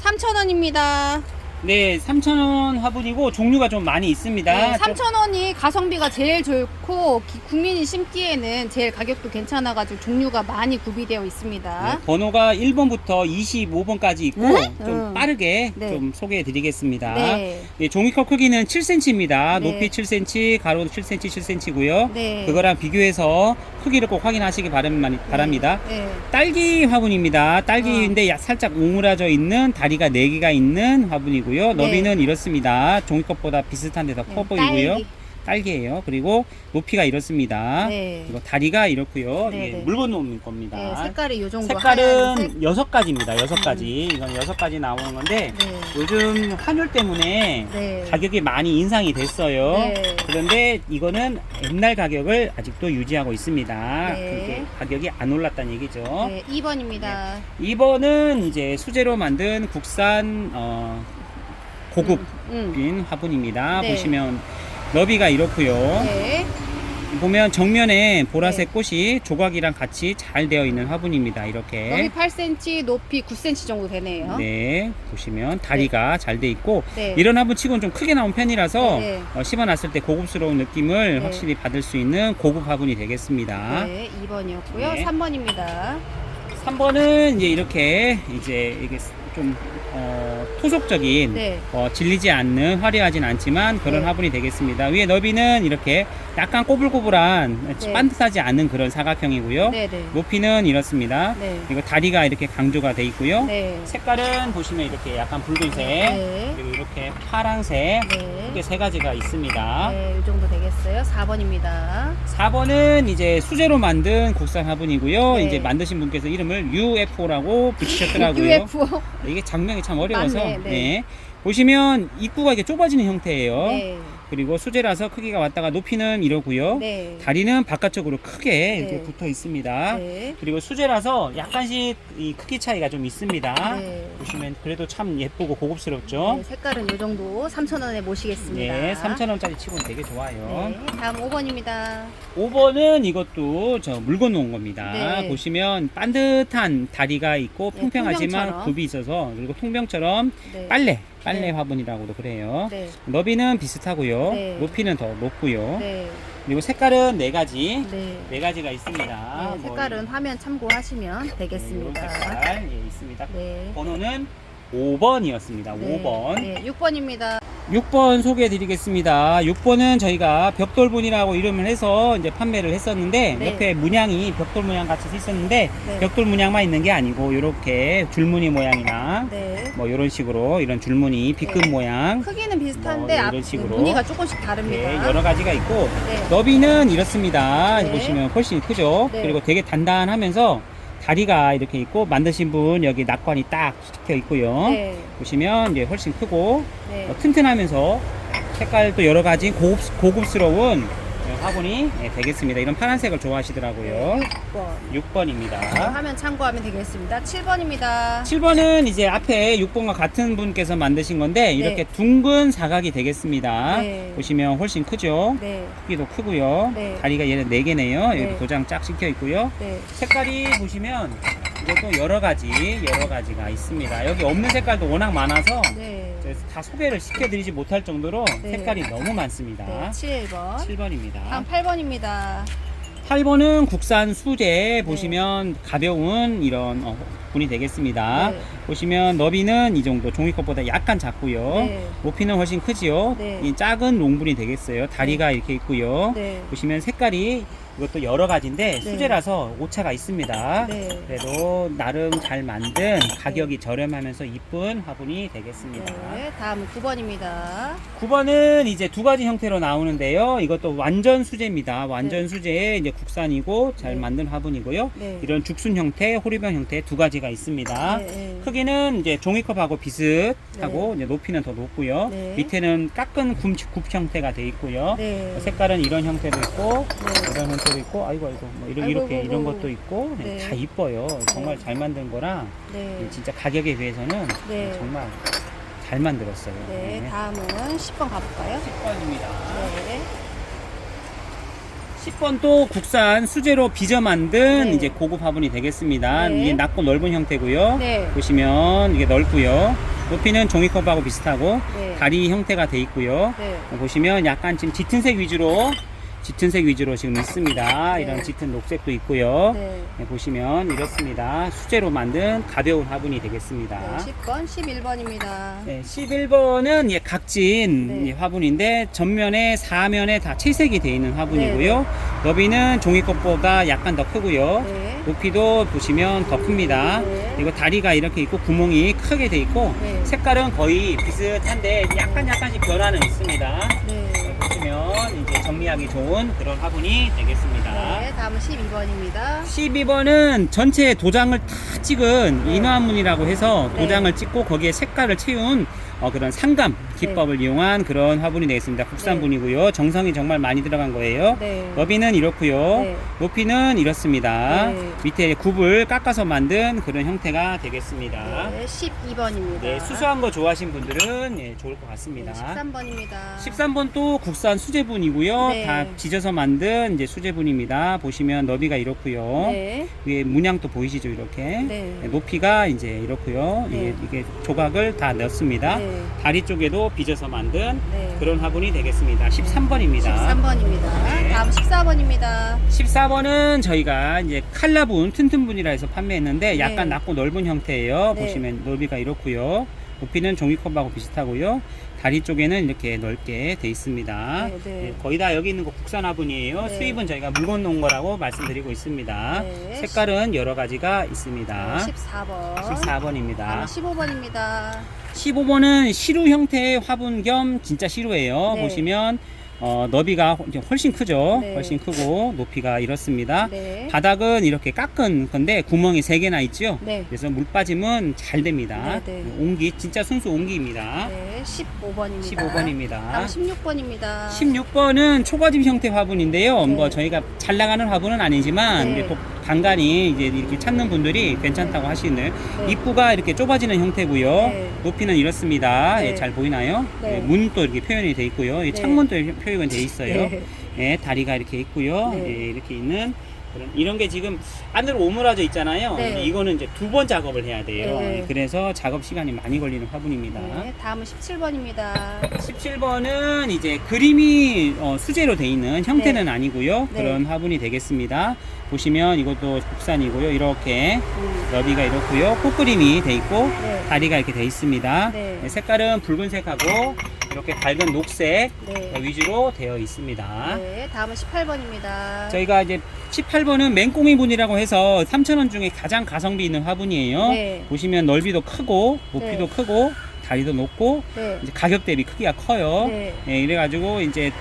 A: 3,000원입니다.
B: 네, 3,000원 화분이고 종류가 좀 많이 있습니다.
A: 네, 3,000원이 가성비가 제일 좋고 국민이 심기에는 제일 가격도 괜찮아가지고 종류가 많이 구비되어 있습니다.
B: 네, 번호가 1번부터 25번까지 있고 좀 빠르게
A: 네.
B: 좀 소개해 드리겠습니다.
A: 네.
B: 네, 종이컵 크기는 7cm입니다.
A: 네.
B: 높이 7cm, 가로도 7cm, 7cm고요.
A: 네.
B: 그거랑 비교해서 크기를 꼭 확인하시기 바랍니다.
A: 네.
B: 딸기 화분입니다. 딸기인데 살짝 오므라져 있는 다리가 4개가 있는 화분이고요. 너비는 이렇습니다. 종이컵보다 비슷한데 더 커 보이고요. 딸기예요. 그리고 높이가 이렇습니다.
A: 네.
B: 그리고 다리가 이렇고요.
A: 네,
B: 이게
A: 네.
B: 물건 놓는 겁니다.
A: 네, 색깔이 이 정도.
B: 색깔은
A: 하얀색.
B: 6가지입니다. 6가지. 이건 6가지 나오는 건데
A: 네.
B: 요즘 환율 때문에
A: 네.
B: 가격이 많이 인상이 됐어요.
A: 네.
B: 그런데 이거는 옛날 가격을 아직도 유지하고 있습니다.
A: 네.
B: 그게 가격이 안 올랐다는 얘기죠.
A: 네, 2번입니다.
B: 2번은 이제 수제로 만든 국산 고급인 화분입니다.
A: 네.
B: 보시면 너비가 이렇고요.
A: 네.
B: 보면 정면에 보라색 꽃이 조각이랑 같이 잘 되어 있는 화분입니다.
A: 높이
B: 이렇게.
A: 8cm, 높이 9cm 정도 되네요.
B: 네, 보시면 다리가 잘 돼 있고
A: 네.
B: 이런 화분 치고는 좀 크게 나온 편이라서
A: 네.
B: 심어놨을 때 고급스러운 느낌을
A: 네.
B: 확실히 받을 수 있는 고급 화분이 되겠습니다.
A: 네, 2번이었고요.
B: 네.
A: 3번입니다.
B: 3번은 이제 이렇게 이게 좀 토속적인
A: 네.
B: 질리지 않는 화려하진 않지만 그런
A: 네.
B: 화분이 되겠습니다. 위에 너비는 이렇게 약간 꼬불꼬불한
A: 네.
B: 반듯하지 않은 그런 사각형이고요.
A: 네, 네.
B: 높이는 이렇습니다.
A: 네.
B: 그리고 다리가 이렇게 강조가 돼 있고요.
A: 네.
B: 색깔은 보시면 이렇게 약간 붉은색
A: 네.
B: 그리고 이렇게 파란색
A: 네.
B: 이렇게 3가지가 있습니다.
A: 네, 이 정도 되겠어요. 4번입니다.
B: 4번은 이제 수제로 만든 국산 화분이고요.
A: 네.
B: 이제 만드신 분께서 이름을 UFO라고 붙이셨더라고요.
A: UFO.
B: 이게 장명이 참 어려워서.
A: 맞네, 네.
B: 보시면 입구가 이렇게 좁아지는 형태예요.
A: 네.
B: 그리고 수제라서 크기가 왔다가 높이는 이러고요.
A: 네.
B: 다리는 바깥쪽으로 크게 이렇게
A: 네.
B: 붙어 있습니다.
A: 네.
B: 그리고 수제라서 약간씩 이 크기 차이가 좀 있습니다.
A: 네.
B: 보시면 그래도 참 예쁘고 고급스럽죠.
A: 네, 색깔은 이 정도 3,000원에 모시겠습니다.
B: 네, 3,000원짜리 치고는 되게 좋아요.
A: 네, 다음 5번입니다.
B: 5번은 이것도 저 물건 놓은 겁니다.
A: 네.
B: 보시면 반듯한 다리가 있고
A: 네,
B: 평평하지만
A: 통병처럼.
B: 굽이 있어서 그리고 통병처럼
A: 네.
B: 빨래
A: 네.
B: 화분이라고도 그래요.
A: 네.
B: 너비는 비슷하고요.
A: 네.
B: 높이는 더 높고요.
A: 네.
B: 그리고 색깔은 4가지.
A: 네.
B: 4가지가 있습니다.
A: 네, 색깔은 화면 참고하시면
B: 이런
A: 되겠습니다.
B: 색깔 있습니다.
A: 네.
B: 번호는 5번이었습니다.
A: 네.
B: 5번.
A: 네, 6번입니다.
B: 6번 소개해 드리겠습니다. 6번은 저희가 벽돌분이라고 이름을 해서 이제 판매를 했었는데
A: 네.
B: 옆에 문양이 벽돌 문양 같이 있었는데
A: 네.
B: 벽돌 문양만 있는 게 아니고 이렇게 줄무늬 모양이나
A: 네.
B: 뭐 이런 식으로 이런 줄무늬 B급
A: 네.
B: 모양
A: 크기는 비슷한데
B: 뭐
A: 앞
B: 이런 식으로.
A: 무늬가 조금씩 다릅니다.
B: 네, 여러 가지가 있고
A: 네.
B: 너비는 이렇습니다.
A: 네.
B: 보시면 훨씬 크죠.
A: 네.
B: 그리고 되게 단단하면서 다리가 이렇게 있고 만드신 분 여기 낙관이 딱 찍혀 있고요.
A: 네.
B: 보시면 이제 훨씬 크고
A: 네.
B: 튼튼하면서 색깔도 여러 가지 고급스러운 화분이 되겠습니다. 이런 파란색을 좋아하시더라고요.
A: 6번.
B: 6번입니다.
A: 화면 참고하면 되겠습니다. 7번입니다.
B: 7번은 이제 앞에 6번과 같은 분께서 만드신 건데 이렇게 둥근 사각이 되겠습니다.
A: 네.
B: 보시면 훨씬 크죠.
A: 네.
B: 크기도 크고요.
A: 네.
B: 다리가 얘는 4개네요.
A: 네.
B: 여기 도장 쫙 찍혀 있고요.
A: 네.
B: 색깔이 보시면 이것도 여러 가지가 있습니다. 여기 없는 색깔도 워낙 많아서
A: 네.
B: 다 소개를 시켜드리지 못할 정도로
A: 네.
B: 색깔이 너무 많습니다.
A: 네. 7번.
B: 7번입니다.
A: 다음 8번입니다.
B: 8번은 국산 수제 보시면 가벼운 이런 분이 되겠습니다.
A: 네.
B: 보시면 너비는 이 정도 종이컵보다 약간 작고요.
A: 네.
B: 높이는 훨씬 크지요.
A: 네.
B: 이 작은 롱분이 되겠어요. 다리가 이렇게 있고요.
A: 네.
B: 보시면 색깔이 이것도 여러 가지인데 수제라서 오차가 있습니다.
A: 네.
B: 그래도 나름 잘 만든 가격이 저렴하면서 이쁜 화분이 되겠습니다.
A: 네. 다음 9번입니다.
B: 9번은 이제 두 가지 형태로 나오는데요. 이것도 완전 수제입니다. 완전 수제에 이제 국산이고 잘
A: 네.
B: 만든 화분이고요.
A: 네.
B: 이런 죽순 형태, 호리병 형태 두 가지가 있습니다.
A: 네.
B: 크기는 이제 종이컵하고 비슷하고 이제 높이는 더 높고요.
A: 네.
B: 밑에는 깎은 굽 형태가 돼 있고요.
A: 네.
B: 색깔은 이런 형태도 있고
A: 네.
B: 이런 형태도 있고 아이고 뭐
A: 아이고,
B: 이렇게
A: 아이고.
B: 이런 것도 있고
A: 네.
B: 다 이뻐요. 정말
A: 네.
B: 잘 만든 거라
A: 네.
B: 진짜 가격에 비해서는
A: 네.
B: 정말 잘 만들었어요.
A: 네. 다음은 10번 가볼까요?
B: 10번입니다.
A: 네.
B: 10번 또 국산 수제로 빚어 만든
A: 네.
B: 이제 고급 화분이 되겠습니다.
A: 네.
B: 이게 낮고 넓은 형태고요.
A: 네.
B: 보시면 이게 넓고요. 높이는 종이컵하고 비슷하고
A: 네.
B: 다리 형태가 돼 있고요.
A: 네.
B: 보시면 약간 지금 짙은색 위주로 지금 있습니다.
A: 네.
B: 이런 짙은 녹색도 있고요.
A: 네.
B: 네, 보시면 이렇습니다. 수제로 만든 가벼운 화분이 되겠습니다.
A: 네. 10번, 11번입니다.
B: 네, 11번은 각진
A: 네.
B: 화분인데 전면에 사면에 다 채색이 되어 있는 화분이고요. 너비는 종이컵보다 약간 더 크고요.
A: 네.
B: 높이도 보시면 더 큽니다.
A: 네.
B: 그리고 다리가 이렇게 있고 구멍이 크게 돼 있고
A: 네.
B: 색깔은 거의 비슷한데 약간씩 변화는 있습니다.
A: 네.
B: 보시면 이제 정리하기 좋은 그런 화분이 되겠습니다.
A: 네. 다음은 12번입니다.
B: 12번은 전체 도장을 다 찍은
A: 네.
B: 인화문이라고 해서
A: 네.
B: 도장을 찍고 거기에 색깔을 채운 그런 상감 기법을 이용한 그런 화분이 되겠습니다. 국산분이고요. 정성이 정말 많이 들어간 거예요.
A: 네.
B: 너비는 이렇고요.
A: 네.
B: 높이는 이렇습니다.
A: 네.
B: 밑에 굽을 깎아서 만든 그런 형태가 되겠습니다.
A: 네. 12번입니다.
B: 네, 수수한 거 좋아하시는 분들은 좋을 것 같습니다.
A: 13번입니다.
B: 13번 또 국산 수제분이고요.
A: 네.
B: 다 빚어서 만든 이제 수제분입니다. 보시면 너비가 이렇고요.
A: 네.
B: 위에 문양도 보이시죠, 이렇게.
A: 네.
B: 높이가 이제 이렇고요.
A: 네.
B: 이게 조각을 다 넣습니다.
A: 네.
B: 다리 쪽에도 빚어서 만든
A: 네.
B: 그런 화분이 되겠습니다. 13번입니다.
A: 13번입니다.
B: 네.
A: 다음 14번입니다.
B: 14번은 저희가 이제 칼라분, 튼튼분이라 해서 판매했는데 약간
A: 네.
B: 낮고 넓은 형태예요.
A: 네.
B: 보시면 넓이가 이렇고요. 높이는 종이컵하고 비슷하고요. 다리 쪽에는 이렇게 넓게 돼 있습니다.
A: 네, 네.
B: 거의 다 여기 있는 거 국산 화분이에요.
A: 네.
B: 수입은 저희가 물건 놓은 거라고 말씀드리고 있습니다.
A: 네.
B: 색깔은 여러 가지가 있습니다.
A: 14번.
B: 14번입니다.
A: 다음 15번입니다.
B: 15번은 시루 형태의 화분 겸 진짜 시루예요.
A: 네.
B: 보시면 너비가 이제 훨씬 크죠.
A: 네.
B: 훨씬 크고 높이가 이렇습니다.
A: 네.
B: 바닥은 이렇게 깎은 건데 구멍이 3개나 있죠.
A: 네.
B: 그래서 물 빠짐은 잘 됩니다.
A: 네, 네.
B: 옹기 진짜 순수 옹기입니다.
A: 네. 15번입니다.
B: 15번입니다.
A: 다음 16번입니다.
B: 16번은 초가집 형태 화분인데요.
A: 네.
B: 뭐 저희가 잘 나가는 화분은 아니지만
A: 네.
B: 이제 또 간간히 이제 이렇게 찾는 분들이 괜찮다고 하시는
A: 네.
B: 입구가 이렇게 좁아지는 형태고요.
A: 네.
B: 높이는 이렇습니다.
A: 네.
B: 예, 잘 보이나요?
A: 네.
B: 예, 문도 이렇게 표현이 돼 있고요. 이
A: 네.
B: 창문도 표현이 돼 있어요.
A: 네.
B: 예, 다리가 이렇게 있고요.
A: 네.
B: 예, 이렇게 있는 이런 게 지금 안으로 오므라져 있잖아요.
A: 네.
B: 근데 이거는 이제 2번 작업을 해야 돼요.
A: 네.
B: 그래서 작업 시간이 많이 걸리는 화분입니다.
A: 네. 다음은 17번입니다.
B: 17번은 이제 그림이 수제로 돼 있는 형태는 아니고요.
A: 네.
B: 그런 화분이 되겠습니다. 보시면 이것도 국산이고요. 이렇게 너비가 이렇고요. 꽃그림이 돼 있고
A: 네.
B: 다리가 이렇게 돼 있습니다.
A: 네.
B: 네, 색깔은 붉은색하고 이렇게 밝은 녹색
A: 네.
B: 위주로 되어 있습니다.
A: 네. 다음은 18번입니다.
B: 저희가 이제 18번은 맹꽁이분이라고 해서 3,000원 중에 가장 가성비 있는 화분이에요.
A: 네.
B: 보시면 넓이도 크고 높이도
A: 네.
B: 크고 다리도 높고
A: 네.
B: 이제 가격 대비 크기가 커요.
A: 네.
B: 예, 이래가지고 이제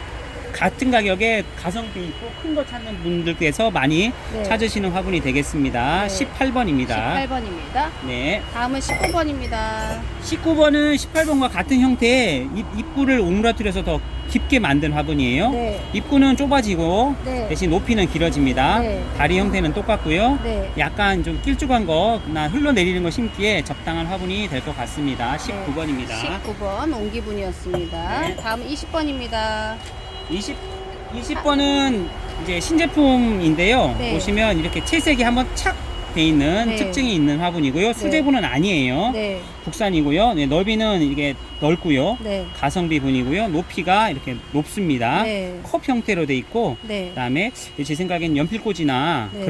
B: 같은 가격에 가성비 있고 큰 거 찾는 분들께서 많이
A: 네.
B: 찾으시는 화분이 되겠습니다.
A: 네.
B: 18번입니다.
A: 18번입니다.
B: 네.
A: 다음은 19번입니다.
B: 19번은 18번과 같은 형태의 입구를 오므라뜨려서 더 깊게 만든 화분이에요.
A: 네.
B: 입구는 좁아지고
A: 네.
B: 대신 높이는 길어집니다.
A: 네.
B: 다리 형태는 똑같고요.
A: 네.
B: 약간 좀 길쭉한 거나 흘러내리는 거 심기에 적당한 화분이 될 것 같습니다. 19번입니다.
A: 19번 옹기분이었습니다.
B: 네.
A: 다음 20번입니다.
B: 20번은 이제 신제품인데요.
A: 네.
B: 보시면 이렇게 채색이 한번 착 돼 있는
A: 네.
B: 특징이 있는 화분이고요. 수제분은 아니에요.
A: 네.
B: 국산이고요. 네, 넓이는 이게 넓고요.
A: 네.
B: 가성비 분이고요. 높이가 이렇게 높습니다.
A: 네.
B: 컵 형태로 돼 있고,
A: 네.
B: 그다음에 제 생각엔 연필꽂이나
A: 네.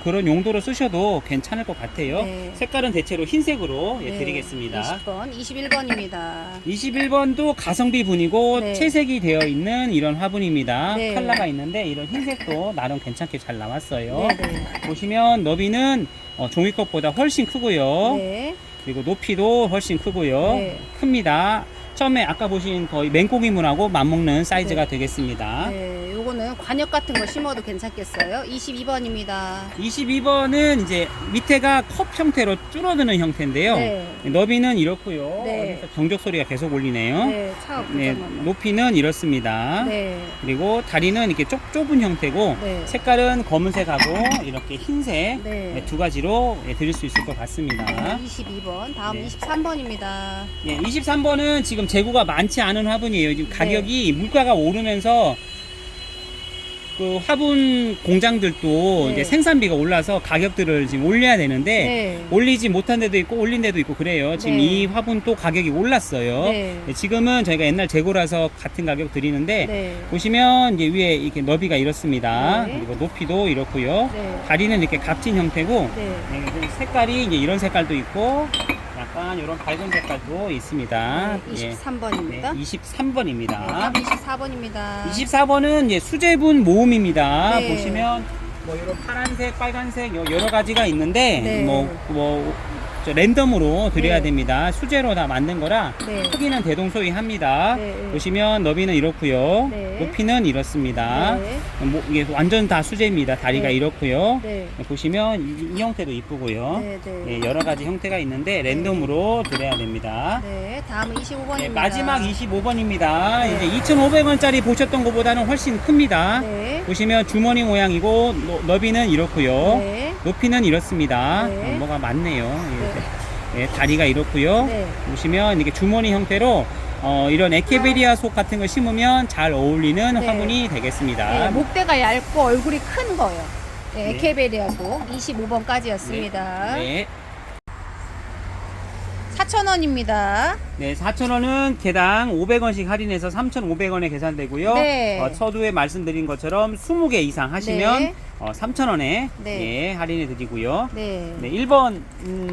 B: 그런 용도로 쓰셔도 괜찮을 것 같아요.
A: 네.
B: 색깔은 대체로 흰색으로
A: 네.
B: 드리겠습니다.
A: 20번, 21번입니다.
B: 21번도 가성비 분이고
A: 네.
B: 채색이 되어 있는 이런 화분입니다.
A: 네.
B: 컬러가 있는데 이런 흰색도 나름 괜찮게 잘 나왔어요.
A: 네. 네.
B: 보시면 너비는 종이컵보다 훨씬 크고요.
A: 네.
B: 그리고 높이도 훨씬 크고요.
A: 네.
B: 큽니다. 처음에 아까 보신 거의 맹고기물하고 맞먹는 사이즈가
A: 네.
B: 되겠습니다.
A: 네, 요거는 관엽 같은 거 심어도 괜찮겠어요. 22번입니다.
B: 22번은 이제 밑에가 컵 형태로 줄어드는 형태인데요.
A: 네.
B: 너비는 이렇고요.
A: 네.
B: 어디서 경적 소리가 계속 울리네요.
A: 네, 차
B: 네,
A: 고장만.
B: 높이는 이렇습니다.
A: 네.
B: 그리고 다리는 이렇게 좁은 형태고
A: 네.
B: 색깔은 검은색하고 이렇게 흰색
A: 네.
B: 두 가지로 드릴 수 있을 것 같습니다.
A: 네, 22번. 다음
B: 네.
A: 23번입니다.
B: 예, 23번은 지금 재고가 많지 않은 화분이에요. 지금 가격이 물가가 오르면서 그 화분 공장들도
A: 네.
B: 이제 생산비가 올라서 가격들을 지금 올려야 되는데
A: 네.
B: 올리지 못한 데도 있고 올린 데도 있고 그래요. 지금
A: 네.
B: 이 화분도 가격이 올랐어요.
A: 네.
B: 네, 지금은 저희가 옛날 재고라서 같은 가격 드리는데
A: 네.
B: 보시면 이제 위에 이렇게 너비가 이렇습니다.
A: 네.
B: 그리고 높이도 이렇고요.
A: 네.
B: 다리는 이렇게 값진 형태고
A: 네.
B: 네, 그리고 색깔이 이제 이런 색깔도 있고 약간 이런 밝은 색깔도 있습니다.
A: 네, 23번입니다.
B: 23번입니다.
A: 다음 24번입니다.
B: 24번은 이제 수제분 모음입니다.
A: 네.
B: 보시면 뭐 이런 파란색, 빨간색 여러 가지가 있는데
A: 네.
B: 저 랜덤으로 드려야
A: 네.
B: 됩니다. 수제로 다 만든 거라
A: 네.
B: 크기는 대동소이합니다.
A: 네.
B: 보시면 너비는 이렇고요.
A: 네.
B: 높이는 이렇습니다.
A: 네.
B: 이게 완전 다 수제입니다. 다리가
A: 네.
B: 이렇고요.
A: 네.
B: 보시면 이 형태도 이쁘고요.
A: 네. 네.
B: 예, 여러 가지 형태가 있는데 랜덤으로 드려야 됩니다.
A: 네. 다음은 25번입니다.
B: 네, 마지막 25번입니다.
A: 네.
B: 이제 2,500원짜리 보셨던 것보다는 훨씬 큽니다.
A: 네.
B: 보시면 주머니 모양이고 너비는 이렇고요.
A: 네.
B: 높이는 이렇습니다.
A: 네.
B: 뭐가 많네요. 이렇게. 네, 다리가 이렇고요.
A: 네.
B: 보시면 이렇게 주머니 형태로 이런 에케베리아 속 같은 걸 심으면 잘 어울리는
A: 네.
B: 화분이 되겠습니다.
A: 네, 목대가 얇고 얼굴이 큰 거예요. 네,
B: 네.
A: 에케베리아고 25번까지였습니다.
B: 네.
A: 4,000원입니다.
B: 네, 4,000원은 개당 500원씩 할인해서 3,500원에 계산되고요.
A: 네.
B: 서두에 말씀드린 것처럼 20개 이상 하시면
A: 네.
B: 3,000원에
A: 네.
B: 예, 할인해 드리고요.
A: 네.
B: 네, 1번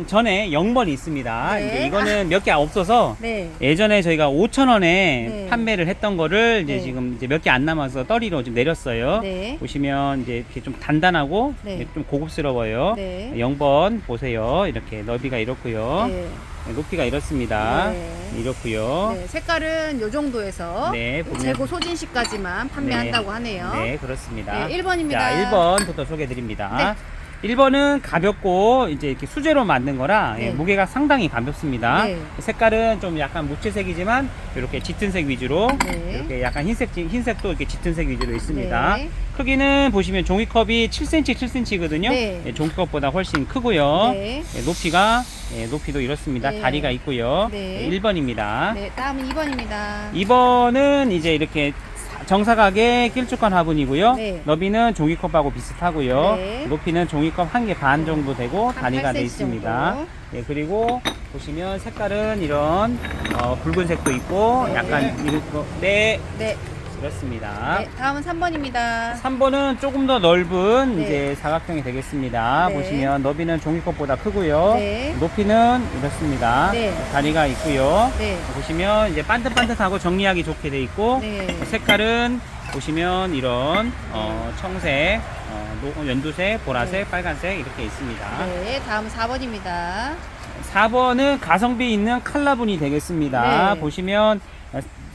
B: 전에 0번이 있습니다.
A: 네.
B: 이제 이거는 몇 개 없어서
A: 네.
B: 예전에 저희가 5,000원에
A: 네.
B: 판매를 했던 거를 이제
A: 네.
B: 지금 이제 몇 개 안 남아서 떨이로 좀 내렸어요.
A: 네.
B: 보시면 이제 이렇게 좀 단단하고
A: 네.
B: 이제 좀 고급스러워요.
A: 네.
B: 0번 보세요. 이렇게 너비가 이렇고요.
A: 네.
B: 네, 높이가 이렇습니다.
A: 네.
B: 이렇고요.
A: 네, 색깔은 요 정도에서
B: 네, 보면-
A: 재고 소진시까지만 판매한다고 하네요.
B: 네, 그렇습니다.
A: 네, 1번입니다.
B: 자, 1번부터 소개해 드립니다. 1번은 가볍고 이제 이렇게 수제로 만든 거라
A: 네.
B: 무게가 상당히 가볍습니다.
A: 네.
B: 색깔은 좀 약간 무채색이지만 이렇게 짙은색 위주로
A: 네.
B: 이렇게 약간 흰색도 이렇게 짙은색 위주로 있습니다.
A: 네.
B: 크기는 보시면 종이컵이 7cm, 7cm거든요.
A: 네.
B: 종이컵보다 훨씬 크고요.
A: 네.
B: 높이도 이렇습니다.
A: 네.
B: 다리가 있고요.
A: 네.
B: 1번입니다.
A: 네, 다음은 2번입니다.
B: 2번은 이제 이렇게 정사각의 길쭉한 화분이고요.
A: 네.
B: 너비는 종이컵하고 비슷하고요.
A: 네.
B: 높이는 종이컵 1개 반 정도 되고
A: 한
B: 다리가
A: 8cm
B: 되어 있습니다.
A: 정도.
B: 네, 그리고 보시면 색깔은 이런 붉은색도 있고
A: 네.
B: 약간 이렇고 네,
A: 네.
B: 그렇습니다.
A: 네, 다음은 3번입니다.
B: 3번은 조금 더 넓은
A: 네.
B: 이제 사각형이 되겠습니다.
A: 네.
B: 보시면 너비는 종이컵보다 크고요.
A: 네.
B: 높이는 이렇습니다.
A: 네.
B: 다리가 있고요.
A: 네.
B: 보시면 이제 반듯반듯하고 정리하기 좋게 돼 있고
A: 네.
B: 색깔은 보시면 이런 청색, 연두색, 보라색,
A: 네.
B: 빨간색 이렇게 있습니다.
A: 네, 다음 4번입니다.
B: 4번은 가성비 있는 칼라분이 되겠습니다.
A: 네.
B: 보시면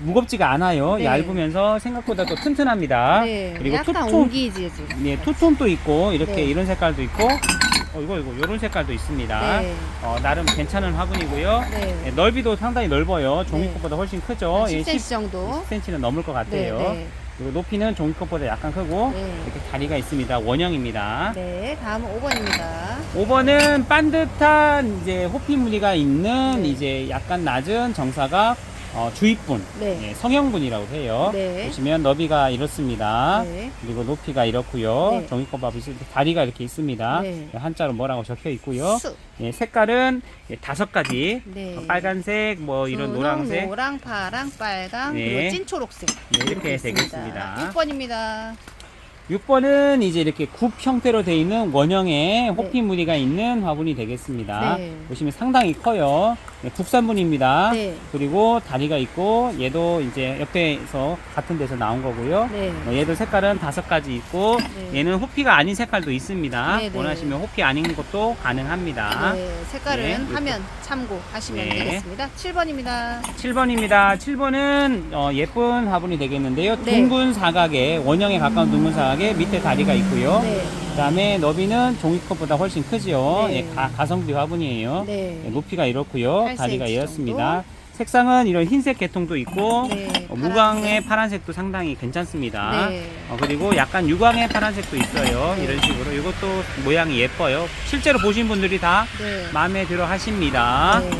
B: 무겁지가 않아요.
A: 네.
B: 얇으면서 생각보다 또 튼튼합니다.
A: 네,
B: 그리고
A: 약간
B: 투톤,
A: 옹기지 지금.
B: 네, 투톤도 있고 이렇게
A: 네.
B: 이런 색깔도 있고 이거 이런 색깔도 있습니다.
A: 네.
B: 나름 괜찮은 화분이고요.
A: 네.
B: 네, 넓이도 상당히 넓어요. 종이컵보다 훨씬 크죠.
A: 10cm 정도.
B: 10cm는 넘을 것 같아요.
A: 네, 네.
B: 그리고 높이는 종이컵보다 약간 크고
A: 네.
B: 이렇게 다리가 있습니다. 원형입니다.
A: 네, 다음은 5번입니다.
B: 5번은 반듯한 이제 호피 무늬가 있는
A: 네.
B: 이제 약간 낮은 정사각 주입분,
A: 네.
B: 성형분이라고 해요.
A: 네.
B: 보시면 너비가 이렇습니다.
A: 네.
B: 그리고 높이가 이렇고요.
A: 네.
B: 종이컵밥 다리가 이렇게 있습니다.
A: 네.
B: 한자로 뭐라고 적혀 있고요.
A: 수.
B: 색깔은 5가지.
A: 네.
B: 빨간색, 뭐 이런
A: 분홍,
B: 노란색,
A: 노랑, 파랑, 빨강,
B: 네.
A: 그리고 찐초록색.
B: 네, 이렇게 되겠습니다.
A: 6번입니다.
B: 6번은 이제 이렇게 굽 형태로 되어 있는 원형의 호피 무늬가 있는 화분이 되겠습니다.
A: 네.
B: 보시면 상당히 커요. 국산분입니다.
A: 네.
B: 그리고 다리가 있고 얘도 이제 옆에서 같은 데서 나온 거고요.
A: 네.
B: 얘도 색깔은 5가지 있고
A: 네.
B: 얘는 호피가 아닌 색깔도 있습니다.
A: 네, 네.
B: 원하시면 호피 아닌 것도 가능합니다.
A: 네, 색깔은
B: 네,
A: 화면 참고하시면
B: 네.
A: 되겠습니다. 7번입니다.
B: 7번입니다. 7번은 예쁜 화분이 되겠는데요.
A: 네.
B: 둥근 사각에 원형에 가까운 둥근 사각에 밑에 다리가 있고요.
A: 네.
B: 그 다음에 너비는 종이컵보다 훨씬 크지요.
A: 네.
B: 가성비 화분이에요.
A: 네.
B: 높이가 이렇고요.
A: 8cm
B: 다리가
A: 정도.
B: 이렇습니다. 색상은 이런 흰색 계통도 있고
A: 네,
B: 무광의 파란색도 상당히 괜찮습니다.
A: 네.
B: 그리고 약간 유광의 파란색도 있어요.
A: 네.
B: 이런 식으로 이것도 모양이 예뻐요. 실제로 보신 분들이 다
A: 네.
B: 마음에 들어 하십니다.
A: 네.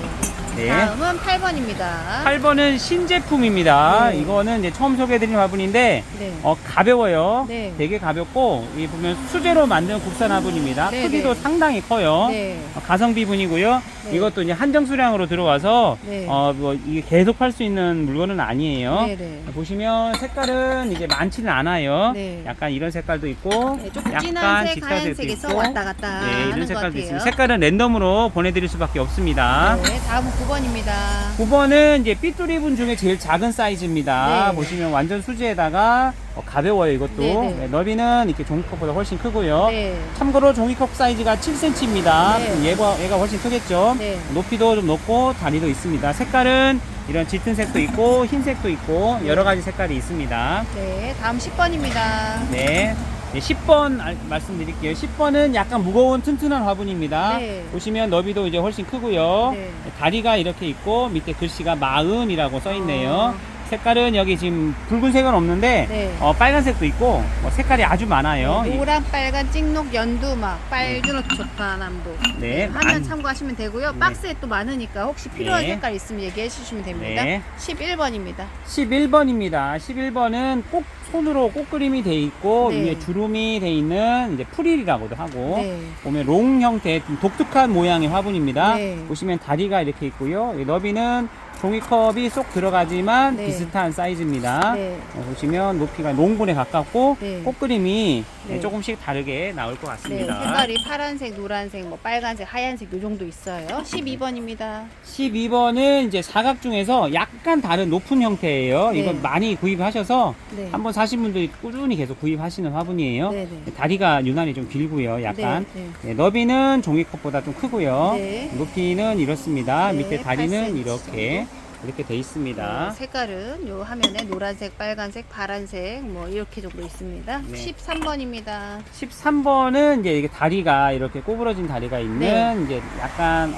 B: 네.
A: 다음은 8번입니다.
B: 8번은 신제품입니다.
A: 네.
B: 이거는 이제 처음 소개해드린 화분인데
A: 네.
B: 가벼워요.
A: 네.
B: 되게 가볍고 이 보면 수제로 만든 국산 화분입니다.
A: 네,
B: 크기도
A: 네.
B: 상당히 커요.
A: 네.
B: 가성비 분이고요.
A: 네.
B: 이것도 이제 한정 수량으로 들어와서
A: 네.
B: 뭐 이게 계속 팔 수 있는 물건은 아니에요.
A: 네, 네.
B: 보시면 색깔은 이제 많지는 않아요.
A: 네.
B: 약간 이런 색깔도 있고,
A: 네, 조금
B: 약간
A: 진한 색,
B: 짙은 색도
A: 하얀색에서
B: 있고,
A: 왔다 갔다
B: 네,
A: 하는
B: 이런
A: 것
B: 색깔도
A: 같아요.
B: 있습니다. 색깔은 랜덤으로 보내드릴 수밖에 없습니다.
A: 네, 다음은 9번입니다.
B: 9번은 이제 삐뚤이 분 중에 제일 작은 사이즈입니다.
A: 네.
B: 보시면 완전 수지에다가 가벼워요, 이것도.
A: 네, 네.
B: 네, 너비는 이렇게 종이컵보다 훨씬 크고요.
A: 네.
B: 참고로 종이컵 사이즈가 7cm입니다.
A: 네.
B: 얘가 훨씬 크겠죠.
A: 네.
B: 높이도 좀 높고 다리도 있습니다. 색깔은 이런 짙은 색도 있고 흰색도 있고 여러 가지 색깔이 있습니다.
A: 네, 다음 10번입니다.
B: 네. 10번 말씀드릴게요. 10번은 약간 무거운 튼튼한 화분입니다.
A: 네.
B: 보시면 너비도 이제 훨씬 크고요.
A: 네.
B: 다리가 이렇게 있고 밑에 글씨가 마음이라고 써 있네요.
A: 어.
B: 색깔은 여기 지금 붉은색은 없는데
A: 네.
B: 빨간색도 있고 색깔이 아주 많아요.
A: 네, 노란, 빨간, 찍록, 연두막, 빨주노, 조파남도.
B: 네,
A: 화면 참고하시면 되고요.
B: 네.
A: 박스에 또 많으니까 혹시 필요한
B: 네.
A: 색깔 있으면 얘기해 주시면 됩니다.
B: 네.
A: 11번입니다.
B: 11번입니다. 11번은 꼭 손으로 꽃그림이 돼 있고
A: 네.
B: 위에 주름이 돼 있는 이제 프릴이라고도 하고
A: 네.
B: 보면 롱 형태 좀 독특한 모양의 화분입니다.
A: 네.
B: 보시면 다리가 이렇게 있고요. 이 너비는 종이컵이 쏙 들어가지만
A: 네.
B: 비슷한 사이즈입니다.
A: 네.
B: 보시면 높이가 농분에 가깝고
A: 네.
B: 꽃그림이
A: 네.
B: 조금씩 다르게 나올 것
A: 네,
B: 같습니다.
A: 색깔이 파란색, 노란색, 뭐 빨간색, 하얀색 요 정도 있어요. 12번입니다.
B: 12번은 이제 사각 중에서 약간 다른 높은 형태예요.
A: 네.
B: 이건 많이 구입하셔서
A: 네.
B: 한번 사신 분들이 꾸준히 계속 구입하시는 화분이에요.
A: 네, 네.
B: 다리가 유난히 좀 길고요. 약간.
A: 네,
B: 네, 너비는 종이컵보다 좀 크고요.
A: 네.
B: 높이는 이렇습니다.
A: 네,
B: 밑에 다리는
A: 8cm
B: 이렇게 돼 있습니다.
A: 네, 색깔은 요 화면에 노란색, 빨간색, 파란색 뭐 이렇게 정도 있습니다.
B: 네.
A: 13번입니다.
B: 13번은 이제 이게 다리가 이렇게 꼬부러진 다리가 있는
A: 네.
B: 이제 약간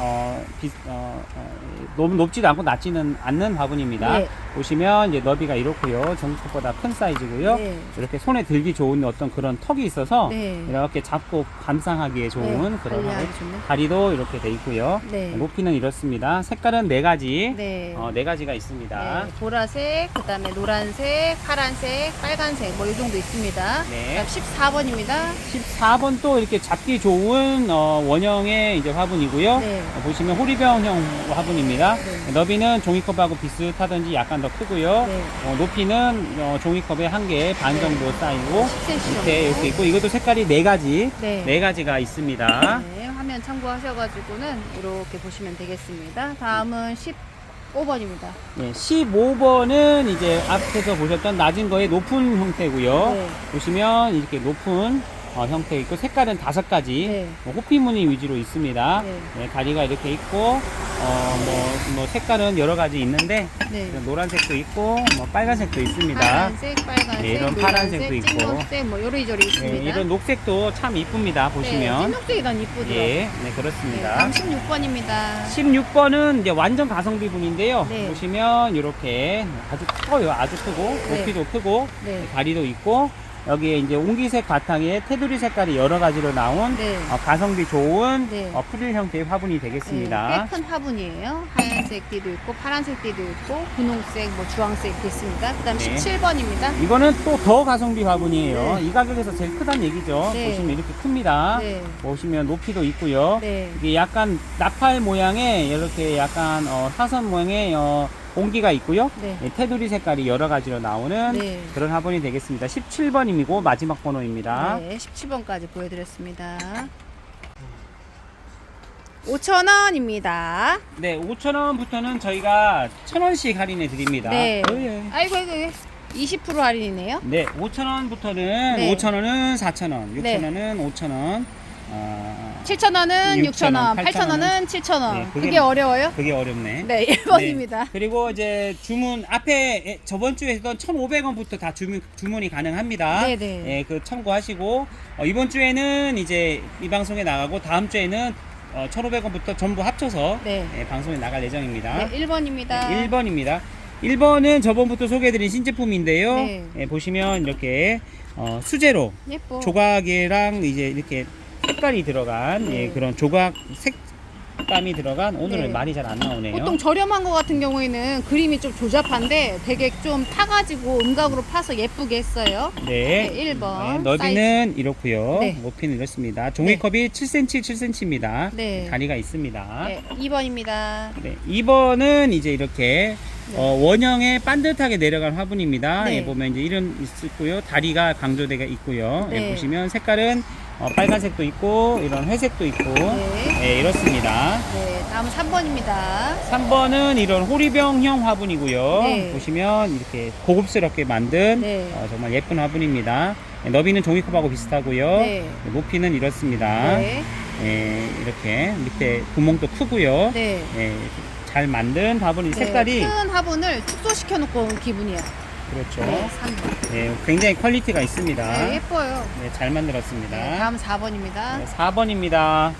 B: 너무 높지도 않고 낮지는 않는 화분입니다.
A: 네.
B: 보시면 이제 너비가 이렇고요. 종이컵보다 큰 사이즈고요.
A: 네.
B: 이렇게 손에 들기 좋은 어떤 그런 턱이 있어서
A: 네.
B: 이렇게 잡고 감상하기에 좋은
A: 네,
B: 그런
A: 관리하기
B: 화분.
A: 좋네.
B: 다리도 이렇게 돼 있고요.
A: 네.
B: 높이는 이렇습니다. 색깔은 4가지.
A: 네.
B: 4가지가 있습니다.
A: 네, 보라색, 그 다음에 노란색, 파란색, 빨간색 뭐 이 정도 있습니다.
B: 네.
A: 14번입니다.
B: 14번 또 이렇게 잡기 좋은 원형의 이제 화분이고요.
A: 네.
B: 보시면 호리병형 화분입니다.
A: 네.
B: 너비는 종이컵하고 비슷하든지 약간 더 크고요.
A: 네.
B: 높이는 종이컵의 1개 반
A: 네.
B: 정도 쌓이고
A: 10cm
B: 밑에 이렇게 있고 이것도 색깔이 4가지
A: 네.
B: 4가지가 있습니다.
A: 네, 화면 참고하셔가지고는 이렇게 보시면 되겠습니다. 다음은 15번입니다.
B: 네, 15번은 이제 앞에서 보셨던 낮은 거의 높은 형태고요.
A: 네.
B: 보시면 이렇게 높은 형태 있고 색깔은 5가지
A: 네.
B: 호피 무늬 위주로 있습니다.
A: 네.
B: 네, 다리가 이렇게 있고 뭐 색깔은 여러 가지 있는데
A: 네.
B: 노란색도 있고 뭐 빨간색도 있습니다.
A: 파란색, 빨간색,
B: 네, 이런
A: 노란색,
B: 파란색도 있고.
A: 찐녹색 뭐 요리조리 있습니다.
B: 네, 이런 녹색도 참 이쁩니다.
A: 네,
B: 보시면
A: 찐녹색이 난 이쁘더라고요.
B: 예, 네
A: 네,
B: 그렇습니다.
A: 다음 16번입니다.
B: 16번은 이제 완전 가성비 분인데요.
A: 네.
B: 보시면 이렇게 아주 커요. 아주 크고
A: 네.
B: 높이도 크고
A: 네.
B: 다리도 있고 여기에 이제 옹기색 바탕에 테두리 색깔이 여러 가지로 나온
A: 네.
B: 가성비 좋은
A: 네.
B: 프릴 형태의 화분이 되겠습니다.
A: 꽤 큰 화분이에요. 하얀색 띠도 있고 파란색 띠도 있고 분홍색, 뭐 주황색도 있습니다. 그다음
B: 네.
A: 17번입니다.
B: 이거는 또 더 가성비 화분이에요.
A: 네.
B: 이 가격에서 제일 크다는 얘기죠.
A: 네.
B: 보시면 이렇게 큽니다.
A: 네.
B: 보시면 높이도 있고요.
A: 네.
B: 이게 약간 나팔 모양의 이렇게 약간 사선 모양의 공기가 있고요.
A: 네.
B: 테두리 색깔이 여러 가지로 나오는
A: 네.
B: 그런 화분이 되겠습니다. 17번이고 마지막 번호입니다.
A: 네, 17번까지 보여드렸습니다. 5,000원입니다.
B: 네, 5,000원부터는 저희가 1,000원씩 할인해 드립니다.
A: 네.
B: 예.
A: 아이고, 20% 할인이네요.
B: 네, 5,000원부터는
A: 네.
B: 5,000원은 4,000원,
A: 네.
B: 6,000원은 5,000원,
A: 7,000원은 6,000원,
B: 8,000원,
A: 8,000원은 7,000원.
B: 네,
A: 그게 어려워요?
B: 그게 어렵네.
A: 네, 1번입니다.
B: 네. 그리고 이제 주문 앞에 저번 주에 했던 1,500원부터 다 주문이 가능합니다.
A: 네네.
B: 예, 그 참고하시고 이번 주에는 이제 이 방송에 나가고 다음 주에는 1,500원부터 전부 합쳐서
A: 네.
B: 예, 방송에 나갈 예정입니다.
A: 네, 1번입니다.
B: 1번입니다. 1번은 저번부터 소개해드린 신제품인데요.
A: 네.
B: 예, 보시면 이렇게 수제로
A: 예뻐.
B: 조각이랑 이제 이렇게 색깔이 들어간
A: 네.
B: 예, 그런 조각 색감이 들어간 오늘은
A: 네.
B: 말이 잘 안 나오네요.
A: 보통 저렴한 거 같은 경우에는 그림이 좀 조잡한데 되게 좀 타가지고 음각으로 파서 예쁘게 했어요.
B: 네.
A: 네, 1번.
B: 너비는 이렇고요.
A: 네.
B: 높이는 이렇습니다. 종이컵이 7cm, 7cm입니다.
A: 네.
B: 다리가 있습니다.
A: 네, 2번입니다.
B: 네, 2번은 이제 이렇게
A: 네.
B: 원형에 반듯하게 내려간 화분입니다.
A: 네.
B: 예, 보면 이제 이런 있고요. 다리가 강조대가 있고요. 예,
A: 네.
B: 보시면 색깔은 빨간색도 있고 이런 회색도 있고
A: 네.
B: 예, 이렇습니다.
A: 네, 다음 3번입니다.
B: 3번은 이런 호리병형 화분이고요.
A: 네.
B: 보시면 이렇게 고급스럽게 만든
A: 네.
B: 정말 예쁜 화분입니다. 예, 너비는 종이컵하고 비슷하고요.
A: 네.
B: 높이는 이렇습니다.
A: 네.
B: 예, 이렇게 밑에 구멍도 크고요.
A: 네.
B: 예, 잘 만든 화분이 색깔이
A: 네, 큰 화분을 축소시켜 놓고 온 기분이야.
B: 그렇죠.
A: 네, 3번.
B: 예, 굉장히 퀄리티가 있습니다.
A: 네, 예뻐요.
B: 네, 잘 만들었습니다.
A: 네, 다음 4번입니다.
B: 네, 4번입니다.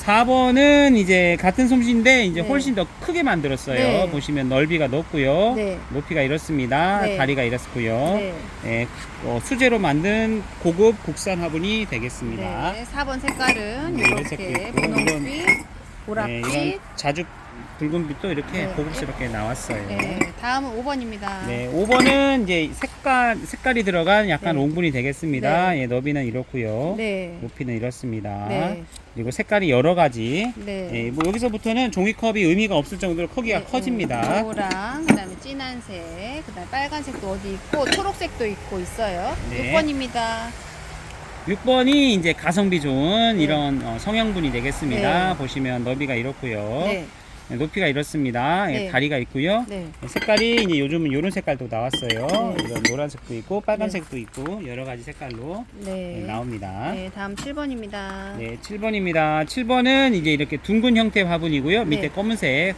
B: 4번은 이제 같은 솜씨인데 이제
A: 네.
B: 훨씬 더 크게 만들었어요.
A: 네.
B: 보시면 넓이가 높고요.
A: 네.
B: 높이가 이렇습니다.
A: 네.
B: 다리가 이렇고요.
A: 네.
B: 예, 수제로 만든 고급 국산 화분이 되겠습니다.
A: 네, 4번 색깔은
B: 네, 이런 색도
A: 이렇게
B: 있고,
A: 분홍빛, 보랏빛.
B: 이런 자주 붉은빛도 이렇게
A: 네.
B: 고급스럽게 나왔어요.
A: 네, 다음은 5번입니다.
B: 네, 5번은 이제 색깔이 들어간 약간
A: 네.
B: 옹분이 되겠습니다.
A: 네.
B: 예, 너비는 이렇고요.
A: 네.
B: 높이는 이렇습니다.
A: 네.
B: 그리고 색깔이 여러 가지.
A: 네.
B: 예, 뭐 여기서부터는 종이컵이 의미가 없을 정도로 크기가
A: 네,
B: 커집니다.
A: 노랑, 그다음에 진한색, 그다음에 빨간색도 어디 있고 초록색도 있고 있어요.
B: 네.
A: 6번입니다.
B: 6번이 이제 가성비 좋은
A: 네.
B: 이런 성형분이 되겠습니다.
A: 네.
B: 보시면 너비가 이렇고요.
A: 네.
B: 높이가 이렇습니다. 예,
A: 네.
B: 다리가 있고요.
A: 네.
B: 색깔이 이제 요즘은 이런 색깔도 나왔어요.
A: 네.
B: 이런 노란색도 있고 빨간색도 있고 여러 가지 색깔로
A: 네.
B: 나옵니다.
A: 네, 다음 7번입니다.
B: 네, 7번입니다. 7번은 이제 이렇게 둥근 형태 화분이고요. 밑에
A: 네.
B: 검은색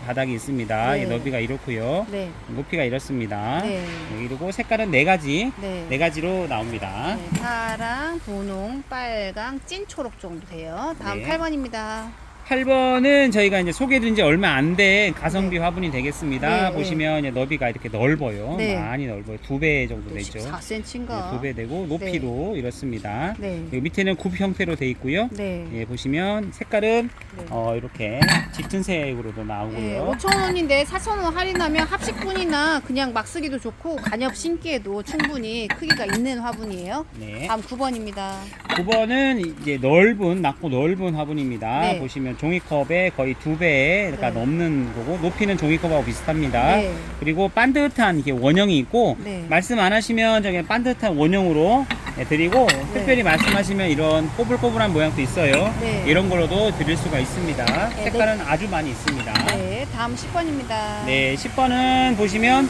B: 바닥이 있습니다.
A: 네.
B: 예, 너비가 이렇고요.
A: 네.
B: 높이가 이렇습니다.
A: 네.
B: 그리고 색깔은 네 가지,
A: 네.
B: 네 가지로 나옵니다.
A: 네, 파랑, 분홍, 빨강, 찐 초록 정도 돼요. 다음
B: 네.
A: 8번입니다.
B: 8번은 저희가 이제 소개해드린 지 얼마 안 된 가성비 화분이 되겠습니다.
A: 네,
B: 보시면 이제 너비가 이렇게 넓어요.
A: 네.
B: 많이 넓어요. 2배 정도 되죠.
A: 14cm인가?
B: 2배 되고 높이도 이렇습니다.
A: 네.
B: 그리고 밑에는 굽 형태로 되어 있고요.
A: 네.
B: 예, 보시면 색깔은
A: 네.
B: 이렇게 짙은 색으로도
A: 네,
B: 나오고요.
A: 5,000원인데 4,000원 할인하면 합식분이나 그냥 막 쓰기도 좋고 간엽 신기에도 충분히 크기가 있는 화분이에요.
B: 네.
A: 다음 9번입니다.
B: 9번은 이제 낮고 넓은 화분입니다.
A: 네.
B: 보시면 종이컵에 거의 2배가
A: 네.
B: 넘는 거고 높이는 종이컵하고 비슷합니다.
A: 네.
B: 그리고 반듯한 이게 원형이 있고
A: 네.
B: 말씀 안 하시면 저기 반듯한 원형으로 드리고 특별히 말씀하시면 이런 꼬불꼬불한 모양도 있어요.
A: 네.
B: 이런 걸로도 드릴 수가 있습니다.
A: 네.
B: 색깔은 아주 많이 있습니다.
A: 네, 다음 10번입니다.
B: 네, 10번은 보시면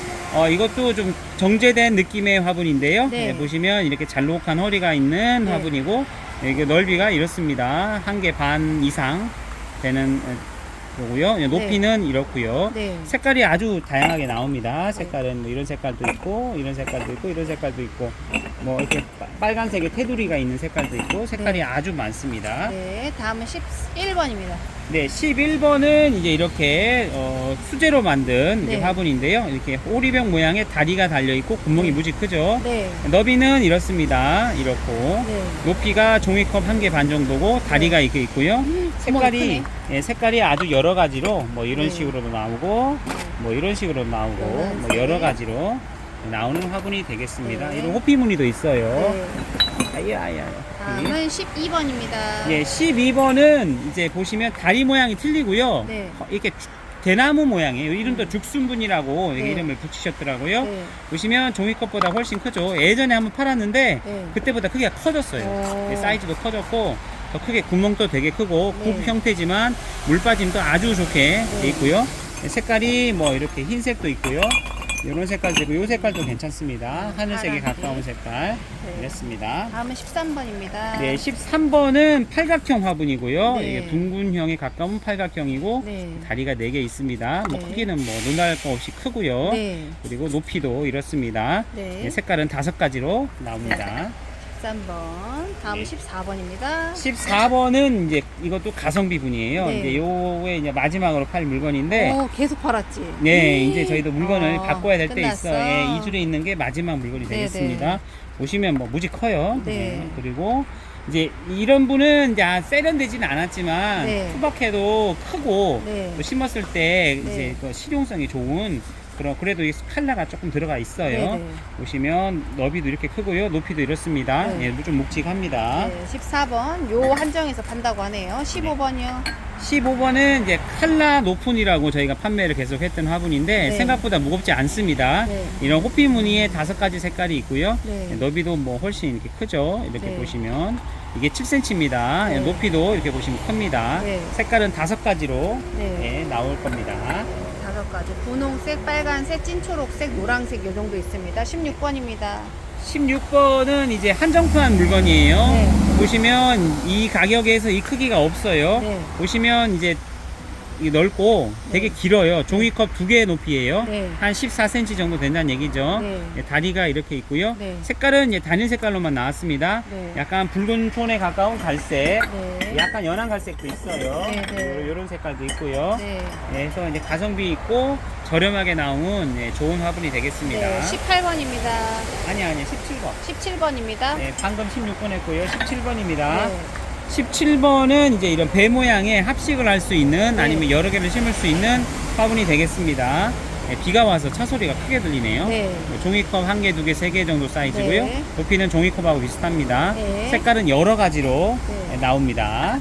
B: 이것도 좀 정제된 느낌의 화분인데요.
A: 네.
B: 네, 보시면 이렇게 잘록한 허리가 있는
A: 네.
B: 화분이고 이게 넓이가 이렇습니다. 1개 반 이상 되는 거고요. 높이는 이렇고요.
A: 네.
B: 색깔이 아주 다양하게 나옵니다. 색깔은 뭐 이런 색깔도 있고 이런 색깔도 있고 이런 색깔도 있고 뭐 이렇게 빨간색의 테두리가 있는 색깔도 있고 색깔이
A: 네.
B: 아주 많습니다.
A: 네, 다음은 11번입니다.
B: 네, 11번은 이제 이렇게 수제로 만든 이제
A: 네.
B: 화분인데요. 이렇게 오리병 모양의 다리가 달려 있고 구멍이
A: 네.
B: 무지 크죠.
A: 네.
B: 너비는 이렇습니다. 이렇고
A: 네.
B: 높이가 종이컵 1개 반 정도고 다리가 이렇게 있고요. 색깔이
A: 크네.
B: 색깔이 아주 여러 가지로 뭐 이런
A: 네.
B: 식으로도 나오고 뭐 이런 식으로 나오고
A: 노란색.
B: 뭐 여러 가지로 나오는 화분이 되겠습니다.
A: 네.
B: 이런 호피 무늬도 있어요.
A: 네.
B: 아야.
A: 다음은 12번입니다.
B: 예, 12번은 이제 보시면 다리 모양이 틀리고요.
A: 네.
B: 이렇게 대나무 모양이에요. 이름도 죽순분이라고
A: 네.
B: 이름을 붙이셨더라고요.
A: 네.
B: 보시면 종이컵보다 훨씬 크죠. 예전에 한번 팔았는데
A: 네.
B: 그때보다 크기가 커졌어요.
A: 오.
B: 사이즈도 커졌고 더 크게 구멍도 되게 크고
A: 네.
B: 굽 형태지만 물 빠짐도 아주 좋게
A: 네.
B: 돼 있고요. 색깔이 뭐 이렇게 흰색도 있고요. 이런 색깔도 있고 이 색깔도 괜찮습니다. 하늘색에
A: 파란색.
B: 가까운 색깔
A: 네.
B: 이랬습니다.
A: 다음은 13번입니다.
B: 네, 13번은 팔각형 화분이고요.
A: 네.
B: 이게 둥근형에 가까운 팔각형이고
A: 네.
B: 다리가 4개 있습니다. 뭐
A: 네.
B: 크기는 뭐 논할 거 없이 크고요.
A: 네.
B: 그리고 높이도 이렇습니다.
A: 네.
B: 네, 색깔은 5가지로 나옵니다.
A: 13번. 다음
B: 네.
A: 14번입니다.
B: 14번은 이제 이것도 가성비분이에요.
A: 네.
B: 이제 요게 이제 마지막으로 팔 물건인데
A: 오, 계속 팔았지.
B: 네, 이제 저희도 물건을 바꿔야 될 때
A: 끝났어.
B: 있어. 예, 이 줄에 있는 게 마지막 물건이
A: 네,
B: 되겠습니다. 보시면 뭐 무지 커요.
A: 네.
B: 그리고 이제 이런 분은 이제 세련되지는 않았지만
A: 네.
B: 투박해도 크고
A: 네.
B: 또 심었을 때
A: 네.
B: 이제 그 실용성이 좋은 그런 그래도 이 컬러가 조금 들어가 있어요.
A: 네, 네.
B: 보시면 너비도 이렇게 크고요, 높이도 이렇습니다.
A: 네.
B: 예, 좀 묵직합니다.
A: 네, 14번. 요 한정에서 판다고 하네요. 15번이요.
B: 15번은 이제 칼라 노픈이라고 저희가 판매를 계속 했던 화분인데
A: 네.
B: 생각보다 무겁지 않습니다.
A: 네.
B: 이런 호피 무늬에 5가지 색깔이 있고요.
A: 네.
B: 너비도 뭐 훨씬 이렇게 크죠. 이렇게
A: 네.
B: 보시면 이게 7cm입니다.
A: 네.
B: 높이도 이렇게 보시면 큽니다.
A: 네.
B: 색깔은 5가지로
A: 네.
B: 나올 겁니다.
A: 5가지. 분홍색, 빨간색, 찐초록색, 노란색 요 정도 있습니다. 16번입니다.
B: 16번은 이제 한정판 물건이에요.
A: 네.
B: 보시면 이 가격에서 이 크기가 없어요.
A: 네.
B: 보시면 이제 이 넓고 되게 길어요. 종이컵 2개의 높이에요.
A: 네.
B: 한 14cm 정도 된다는 얘기죠.
A: 네.
B: 예, 다리가 이렇게 있고요.
A: 네.
B: 색깔은 이제 단일 색깔로만 나왔습니다.
A: 네.
B: 약간 붉은 톤에 가까운 갈색,
A: 네.
B: 약간 연한 갈색도 있어요.
A: 네, 네.
B: 이런 색깔도 있고요.
A: 네.
B: 그래서 이제 가성비 있고 저렴하게 나온 좋은 화분이 되겠습니다.
A: 네. 18번입니다.
B: 아니 17번.
A: 17번입니다.
B: 네, 방금 16번 했고요. 17번입니다.
A: 네.
B: 17번은 이제 이런 배 모양의 합식을 할 수 있는
A: 네.
B: 아니면 여러 개를 심을 수 있는 화분이 되겠습니다. 네, 비가 와서 차 소리가 크게 들리네요.
A: 네.
B: 종이컵 1개, 2개, 3개 정도 사이즈고요.
A: 네.
B: 높이는 종이컵하고 비슷합니다.
A: 네.
B: 색깔은 여러 가지로
A: 네.
B: 나옵니다.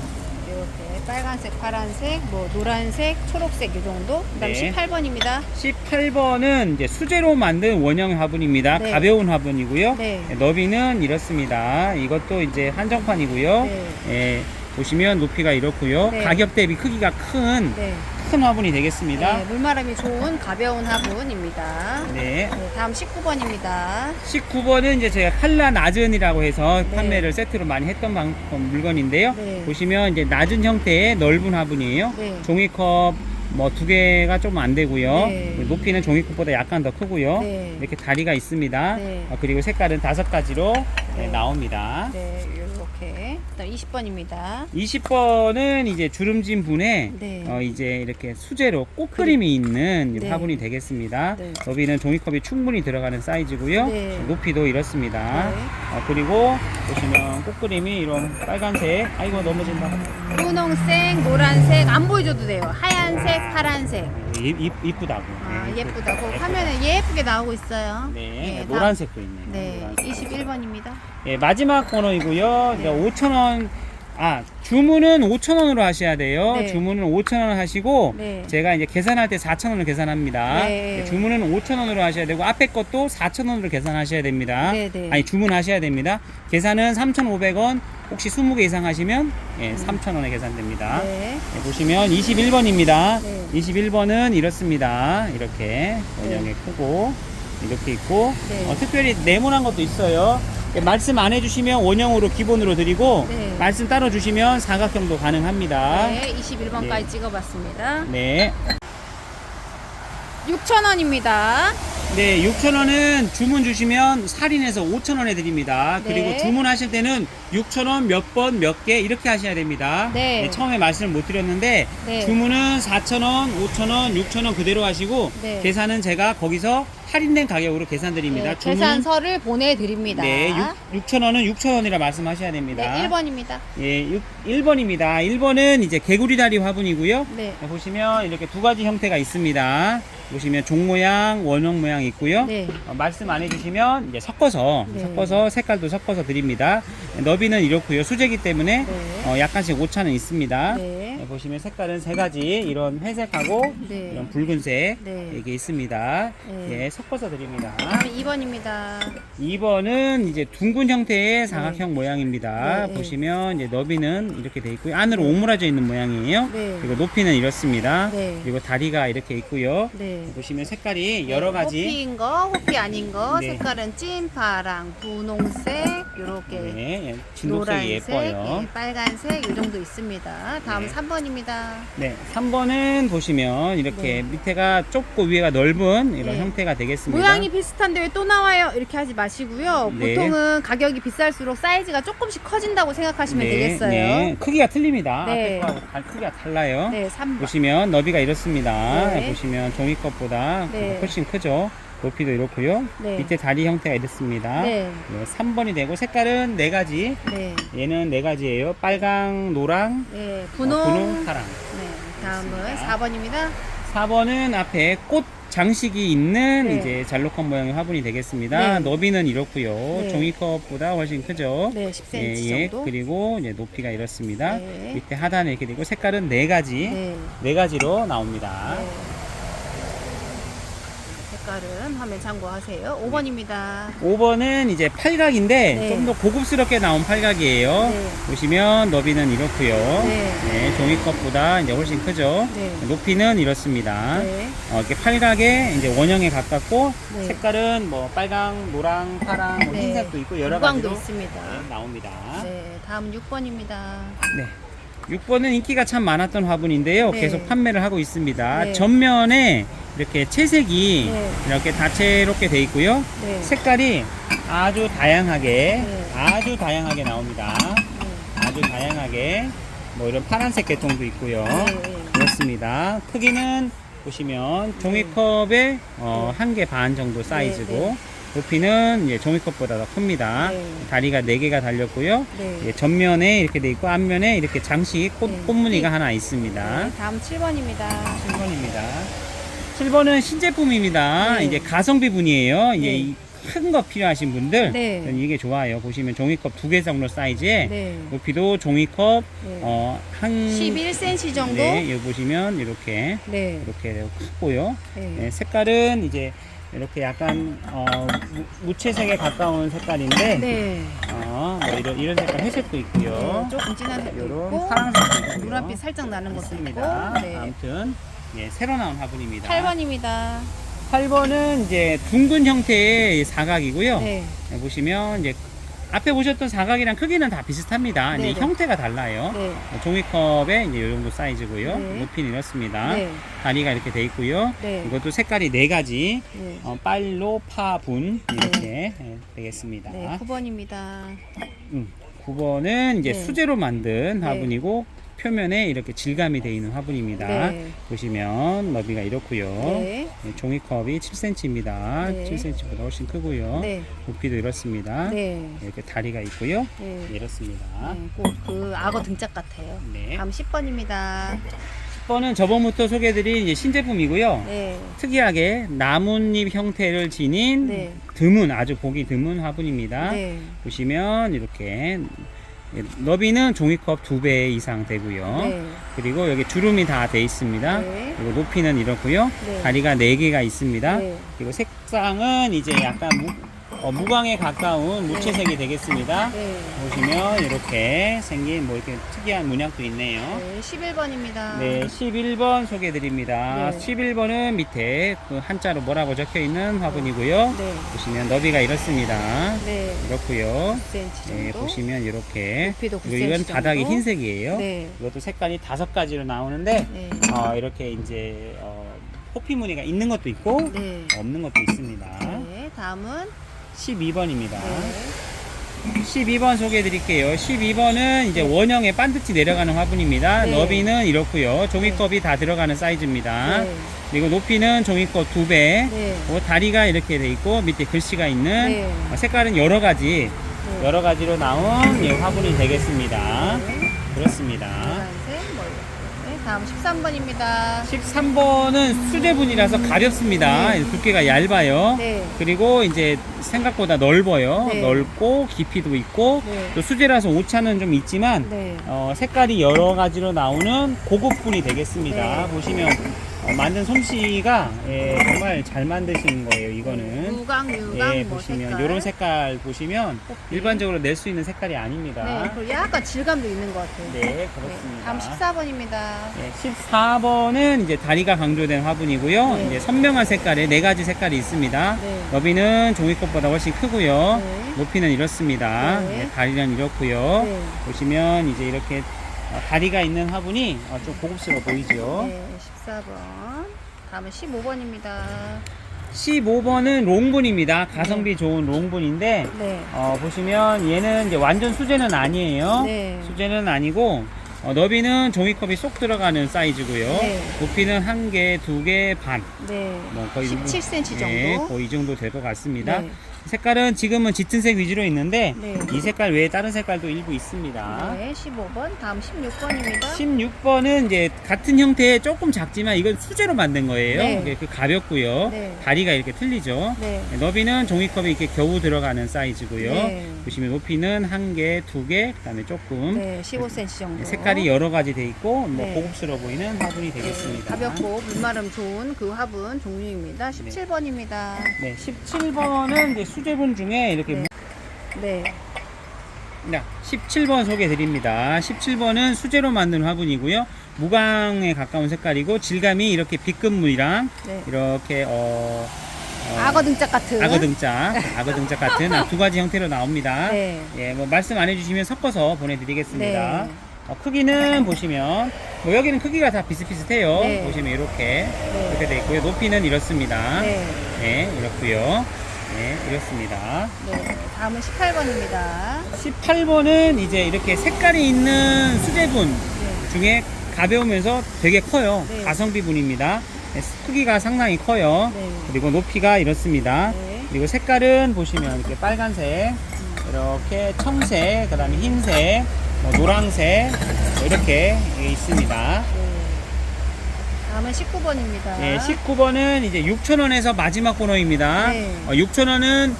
A: 이렇게 빨간색, 파란색, 뭐 노란색, 초록색 요 정도. 그다음
B: 네.
A: 18번입니다.
B: 18번은 이제 수제로 만든 원형 화분입니다.
A: 네.
B: 가벼운 화분이고요.
A: 네.
B: 너비는 이렇습니다. 이것도 이제 한정판이고요.
A: 네.
B: 예, 보시면 높이가 이렇고요.
A: 네.
B: 가격 대비 크기가 큰
A: 네.
B: 화분이 되겠습니다.
A: 네, 물마름이 좋은 가벼운 화분입니다.
B: 네.
A: 네, 다음 19번입니다.
B: 19번은 이제 제가 칼라 낮은이라고 해서
A: 네.
B: 판매를 세트로 많이 했던 물건인데요.
A: 네.
B: 보시면 이제 낮은 형태의 넓은 화분이에요.
A: 네.
B: 종이컵 뭐 2개가 좀 안 되고요.
A: 네.
B: 높이는 종이컵보다 약간 더 크고요.
A: 네.
B: 이렇게 다리가 있습니다.
A: 네.
B: 그리고 색깔은 5가지로
A: 네.
B: 나옵니다.
A: 네, 이렇게. 그다음 20번입니다.
B: 20번은 이제 주름진 분에
A: 네.
B: 이제 이렇게 수제로 꽃그림이 있는
A: 네.
B: 화분이 되겠습니다.
A: 네.
B: 너비는 종이컵이 충분히 들어가는 사이즈고요.
A: 네.
B: 높이도 이렇습니다.
A: 네.
B: 그리고 보시면 꽃그림이 이런 빨간색, 아이고 넘어진다.
A: 분홍색, 노란색 안 보여줘도 돼요. 하얀색, 파란색.
B: 이쁘다고.
A: 아,
B: 네,
A: 예쁘다고
B: 예쁘다.
A: 화면에 예쁘게 나오고 있어요.
B: 네,
A: 다음-
B: 노란색도 있네요.
A: 네,
B: 노란색.
A: 21번입니다.
B: 예, 마지막 번호이고요.
A: 네.
B: 5,000원. 주문은 5,000원으로 하셔야 돼요.
A: 네.
B: 주문은 5,000원 하시고
A: 네.
B: 제가 이제 계산할 때 4,000원을 계산합니다.
A: 네.
B: 주문은 5,000원으로 하셔야 되고 앞에 것도 4,000원으로 계산하셔야 됩니다.
A: 네, 네.
B: 아니 주문하셔야 됩니다. 계산은 3,500원. 혹시 20개 이상 하시면 3,000원에 계산됩니다.
A: 네.
B: 네, 보시면 21번입니다.
A: 네.
B: 21번은 이렇습니다. 이렇게 원형이 크고 이렇게 있고
A: 네.
B: 특별히 네모난 것도 있어요. 말씀 안 해주시면 원형으로 기본으로 드리고
A: 네.
B: 말씀 따로 주시면 사각형도 가능합니다.
A: 네, 21번까지 찍어봤습니다.
B: 네.
A: 6,000원입니다.
B: 네, 6,000원은 주문 주시면 할인해서 5,000원에 드립니다.
A: 네.
B: 그리고 주문하실 때는 6,000원 몇 번 몇 개 이렇게 하셔야 됩니다.
A: 네.
B: 처음에 말씀을 못 드렸는데
A: 네.
B: 주문은 4,000원, 5,000원, 6,000원 그대로 하시고
A: 네.
B: 계산은 제가 거기서 할인된 가격으로 계산드립니다.
A: 네, 계산서를 보내드립니다.
B: 네, 6,000원은 6,000원이라 말씀하셔야 됩니다.
A: 네, 1번입니다.
B: 예, 1번입니다. 1번은 이제 개구리다리 화분이고요.
A: 네.
B: 보시면 이렇게 두 가지 형태가 있습니다. 보시면 종 모양, 원형 모양이 있고요.
A: 네.
B: 말씀 안 해주시면 이제 섞어서 색깔도 섞어서 드립니다. 너비는 이렇고요. 수제기 때문에
A: 네.
B: 약간씩 오차는 있습니다.
A: 네.
B: 보시면 색깔은 세 가지 이런 회색하고
A: 네.
B: 이런 붉은색
A: 네.
B: 이게 있습니다.
A: 네.
B: 예, 섞어서 드립니다.
A: 2번입니다.
B: 2번은 이제 둥근 형태의 사각형 모양입니다.
A: 네.
B: 보시면 이제 너비는 이렇게 돼 있고요. 안으로 오므라져 있는 모양이에요.
A: 네.
B: 그리고 높이는 이렇습니다.
A: 네.
B: 그리고 다리가 이렇게 있고요.
A: 네.
B: 보시면 색깔이 여러 가지.
A: 호피인 거, 호피 아닌 거,
B: 네.
A: 색깔은 찐파랑, 분홍색, 요렇게
B: 네, 예, 진독색이
A: 노란색,
B: 예뻐요.
A: 예, 빨간색 요 정도 있습니다. 다음
B: 네.
A: 3번입니다.
B: 네, 3번은 보시면 이렇게
A: 네.
B: 밑에가 좁고 위에가 넓은 이런
A: 네.
B: 형태가 되겠습니다.
A: 모양이 비슷한데 왜 또 나와요? 이렇게 하지 마시고요.
B: 네.
A: 보통은 가격이 비쌀수록 사이즈가 조금씩 커진다고 생각하시면 되겠어요.
B: 네, 크기가 틀립니다.
A: 네.
B: 앞에 거하고 크기가 달라요.
A: 네, 3번.
B: 보시면 너비가 이렇습니다.
A: 네.
B: 보시면 종이컵보다
A: 네.
B: 훨씬 크죠. 높이도 이렇고요.
A: 네.
B: 밑에 다리 형태가 이렇습니다.
A: 네.
B: 3번이 되고 색깔은 네 가지.
A: 네.
B: 얘는 네 가지예요. 빨강, 노랑,
A: 네, 분홍.
B: 분홍, 파랑.
A: 네, 다음은
B: 있습니다.
A: 4번입니다.
B: 4번은 앞에 꽃 장식이 있는
A: 네.
B: 이제 잘록한 모양의 화분이 되겠습니다.
A: 네.
B: 너비는 이렇고요.
A: 네.
B: 종이컵보다 훨씬 크죠.
A: 네, 10cm 정도.
B: 그리고 이제 높이가 이렇습니다.
A: 네.
B: 밑에 하단에 이렇게 되고 색깔은 네 가지.
A: 네.
B: 네 가지로 나옵니다.
A: 네. 색깔은 화면 참고하세요. 5번입니다.
B: 5번은 이제 팔각인데
A: 네.
B: 좀 더 고급스럽게 나온 팔각이에요.
A: 네.
B: 보시면 너비는 이렇고요.
A: 네.
B: 종이컵보다 이제 훨씬 크죠.
A: 네.
B: 높이는 이렇습니다.
A: 네.
B: 이렇게 팔각에 이제 원형에 가깝고
A: 네.
B: 색깔은 뭐 빨강, 노랑, 파랑, 뭐
A: 네.
B: 흰색도 있고 여러
A: 무광도
B: 가지로
A: 있습니다.
B: 나옵니다.
A: 네, 다음 6번입니다.
B: 네. 6번은 인기가 참 많았던 화분인데요.
A: 네.
B: 계속 판매를 하고 있습니다.
A: 네.
B: 전면에 이렇게 채색이
A: 네.
B: 이렇게 다채롭게 돼 있고요.
A: 네.
B: 색깔이 아주 다양하게
A: 네.
B: 나옵니다.
A: 네.
B: 아주 다양하게 뭐 이런 파란색 계통도 있고요.
A: 네.
B: 그렇습니다. 크기는 보시면 종이컵의 한 개 반 정도 사이즈고
A: 네.
B: 높이는 이제 종이컵보다 더 큽니다.
A: 네.
B: 다리가 4개가 달렸고요.
A: 네.
B: 예, 전면에 이렇게 돼 있고 앞면에 이렇게 장식
A: 네.
B: 꽃무늬가 하나 있습니다.
A: 네, 다음 7번입니다.
B: 7번입니다. 7번은 신제품입니다.
A: 네.
B: 이제 가성비 분이에요. 이제
A: 네.
B: 큰 거 필요하신 분들
A: 네.
B: 저는 이게 좋아요. 보시면 종이컵 2개 정도 사이즈에
A: 네.
B: 높이도 종이컵
A: 네.
B: 한
A: 11cm 정도?
B: 네, 여기 보시면 이렇게
A: 네.
B: 크고요.
A: 네.
B: 네, 색깔은 이제 이렇게 약간 무채색에 가까운 색깔인데
A: 네.
B: 뭐 이런 색깔 회색도 있고요.
A: 네, 조금 진한 색도
B: 이런
A: 있고
B: 파란색도 있고요.
A: 노란빛 살짝 나는 것도 있고.
B: 있습니다.
A: 네.
B: 아무튼 새로 나온 화분입니다.
A: 8번입니다.
B: 8번은 이제 둥근 형태의 사각이고요.
A: 네.
B: 보시면 이제 앞에 보셨던 사각이랑 크기는 다 비슷합니다.
A: 네,
B: 이제
A: 네.
B: 형태가 달라요.
A: 네.
B: 종이컵에 이제 이 정도 사이즈고요.
A: 네.
B: 높이는 이렇습니다.
A: 네.
B: 다리가 이렇게 돼 있고요.
A: 네.
B: 이것도 색깔이 네 가지.
A: 네.
B: 빨로, 파, 분 이렇게 되겠습니다.
A: 네, 9번입니다.
B: 9번은 이제
A: 네.
B: 수제로 만든
A: 네.
B: 화분이고 표면에 이렇게 질감이 되어 있는 화분입니다.
A: 네.
B: 보시면 너비가 이렇고요.
A: 네.
B: 종이컵이 7cm입니다.
A: 네.
B: 7cm보다 훨씬 크고요.
A: 네.
B: 높이도 이렇습니다.
A: 네.
B: 이렇게 다리가 있고요.
A: 네.
B: 이렇습니다.
A: 네, 꼭 그 악어 등짝 같아요.
B: 네.
A: 다음 10번입니다.
B: 10번은 저번부터 소개해드린 이제 신제품이고요.
A: 네.
B: 특이하게 나뭇잎 형태를 지닌
A: 네.
B: 드문, 아주 보기 드문 화분입니다.
A: 네.
B: 보시면 이렇게 너비는 종이컵 2배 이상 되고요.
A: 네.
B: 그리고 여기 주름이 다 돼 있습니다.
A: 네.
B: 그리고 높이는 이렇고요.
A: 네.
B: 다리가 4개가 있습니다.
A: 네.
B: 그리고 색상은 이제 약간 무광에 가까운 무채색이 되겠습니다.
A: 네.
B: 보시면 이렇게 생긴 뭐 이렇게 특이한 문양도 있네요.
A: 네, 11번입니다.
B: 네, 11번 소개해드립니다.
A: 네.
B: 11번은 밑에 그 한자로 뭐라고 적혀 있는 화분이고요.
A: 네.
B: 보시면 너비가 이렇습니다.
A: 네.
B: 이렇고요.
A: 9cm 정도.
B: 네, 보시면 이렇게.
A: 높이도 9cm
B: 그리고 이건 바닥이
A: 정도.
B: 흰색이에요.
A: 네.
B: 이것도 색깔이 5가지로 나오는데
A: 네.
B: 이렇게 이제 호피 무늬가 있는 것도 있고
A: 네.
B: 없는 것도 있습니다.
A: 네. 다음은
B: 12번입니다.
A: 네.
B: 12번 소개해 드릴게요. 12번은 이제 원형의 반듯이 내려가는 화분입니다.
A: 네.
B: 너비는 이렇고요. 종이컵이 다 들어가는 사이즈입니다.
A: 네.
B: 그리고 높이는 종이컵 2배.
A: 네.
B: 다리가 이렇게 돼 있고 밑에 글씨가 있는
A: 네.
B: 색깔은 여러 가지
A: 네.
B: 여러 가지로 나온 화분이 되겠습니다.
A: 네.
B: 그렇습니다.
A: 노란색 뭐 이렇게. 네. 다음 13번입니다.
B: 13번은 수제분이라서 가볍습니다.
A: 네.
B: 두께가 얇아요.
A: 네.
B: 그리고 이제 생각보다 넓어요.
A: 네.
B: 넓고 깊이도 있고
A: 네.
B: 또 수제라서 오차는 좀 있지만
A: 네.
B: 색깔이 여러 가지로 나오는 고급분이 되겠습니다.
A: 네.
B: 보시면 만든 솜씨가 정말 잘 만드시는 거예요. 이거는
A: 유광 뭐
B: 보시면
A: 색깔.
B: 이런 색깔 보시면
A: 커피.
B: 일반적으로 낼 수 있는 색깔이 아닙니다.
A: 네. 그리고 약간 질감도 있는 것 같아요.
B: 네, 그렇습니다.
A: 다음 14번입니다.
B: 네, 14번은 이제 다리가 강조된 화분이고요.
A: 네.
B: 이제 선명한 색깔에 4가지 색깔이 있습니다.
A: 네.
B: 너비는 종이컵보다 훨씬 크고요.
A: 네.
B: 높이는 이렇습니다.
A: 네.
B: 네, 다리는 이렇고요.
A: 네.
B: 보시면 이제 이렇게 다리가 있는 화분이 좀 고급스러워 보이죠.
A: 네. 14번. 다음은 15번입니다.
B: 15번은 롱분입니다. 가성비 좋은 롱분인데
A: 네.
B: 보시면 얘는 이제 완전 수제는 아니에요.
A: 네.
B: 수제는 아니고 너비는 종이컵이 쏙 들어가는 사이즈고요.
A: 네.
B: 높이는 1개, 2개 반.
A: 네.
B: 뭐 거의
A: 17cm 정도.
B: 네, 거의 이 정도 될 것 같습니다.
A: 네.
B: 색깔은 지금은 짙은색 위주로 있는데
A: 네.
B: 이 색깔 외에 다른 색깔도 일부 있습니다.
A: 네. 15번. 다음 16번입니다.
B: 16번은 이제 같은 형태의 조금 작지만 이건 수제로 만든 거예요.
A: 네.
B: 이게 가볍고요.
A: 네.
B: 다리가 이렇게 틀리죠.
A: 네.
B: 너비는 종이컵이 이렇게 겨우 들어가는 사이즈고요.
A: 네.
B: 보시면 높이는 1개, 2개, 그다음에 조금
A: 네. 15cm 정도.
B: 색깔이 여러 가지 돼 있고 뭐
A: 네.
B: 고급스러워 보이는 화분이 되겠습니다.
A: 가볍고 물마름 좋은 그 화분 종류입니다. 17번입니다.
B: 네, 17번은 이제 수제분 중에 이렇게
A: 네.
B: 네, 17번 소개해 드립니다. 17번은 수제로 만든 화분이고요. 무광에 가까운 색깔이고 질감이 이렇게 B급물이랑
A: 네.
B: 이렇게
A: 악어 등짝 같은.
B: 악어 등짝 같은 두 가지 형태로 나옵니다.
A: 네.
B: 예, 뭐 말씀 안 해주시면 섞어서 보내드리겠습니다.
A: 네.
B: 크기는 보시면 뭐 여기는 크기가 다 비슷비슷해요.
A: 네.
B: 보시면 이렇게 이렇게 돼 있고요. 높이는 이렇습니다.
A: 네.
B: 네, 이렇고요. 네, 이렇습니다.
A: 네. 다음은 18번입니다.
B: 18번은 이제 이렇게 색깔이 있는 수제분
A: 네.
B: 중에 가벼우면서 되게 커요.
A: 네.
B: 가성비분입니다. 네, 크기가 상당히 커요.
A: 네.
B: 그리고 높이가 이렇습니다.
A: 네.
B: 그리고 색깔은 보시면 이렇게 빨간색, 이렇게 청색, 그 다음에 흰색, 뭐 노란색 뭐 이렇게 있습니다.
A: 네. 다음은 19번입니다.
B: 네, 19번은 이제 6,000원에서 마지막 번호입니다.
A: 네.
B: 6,000원은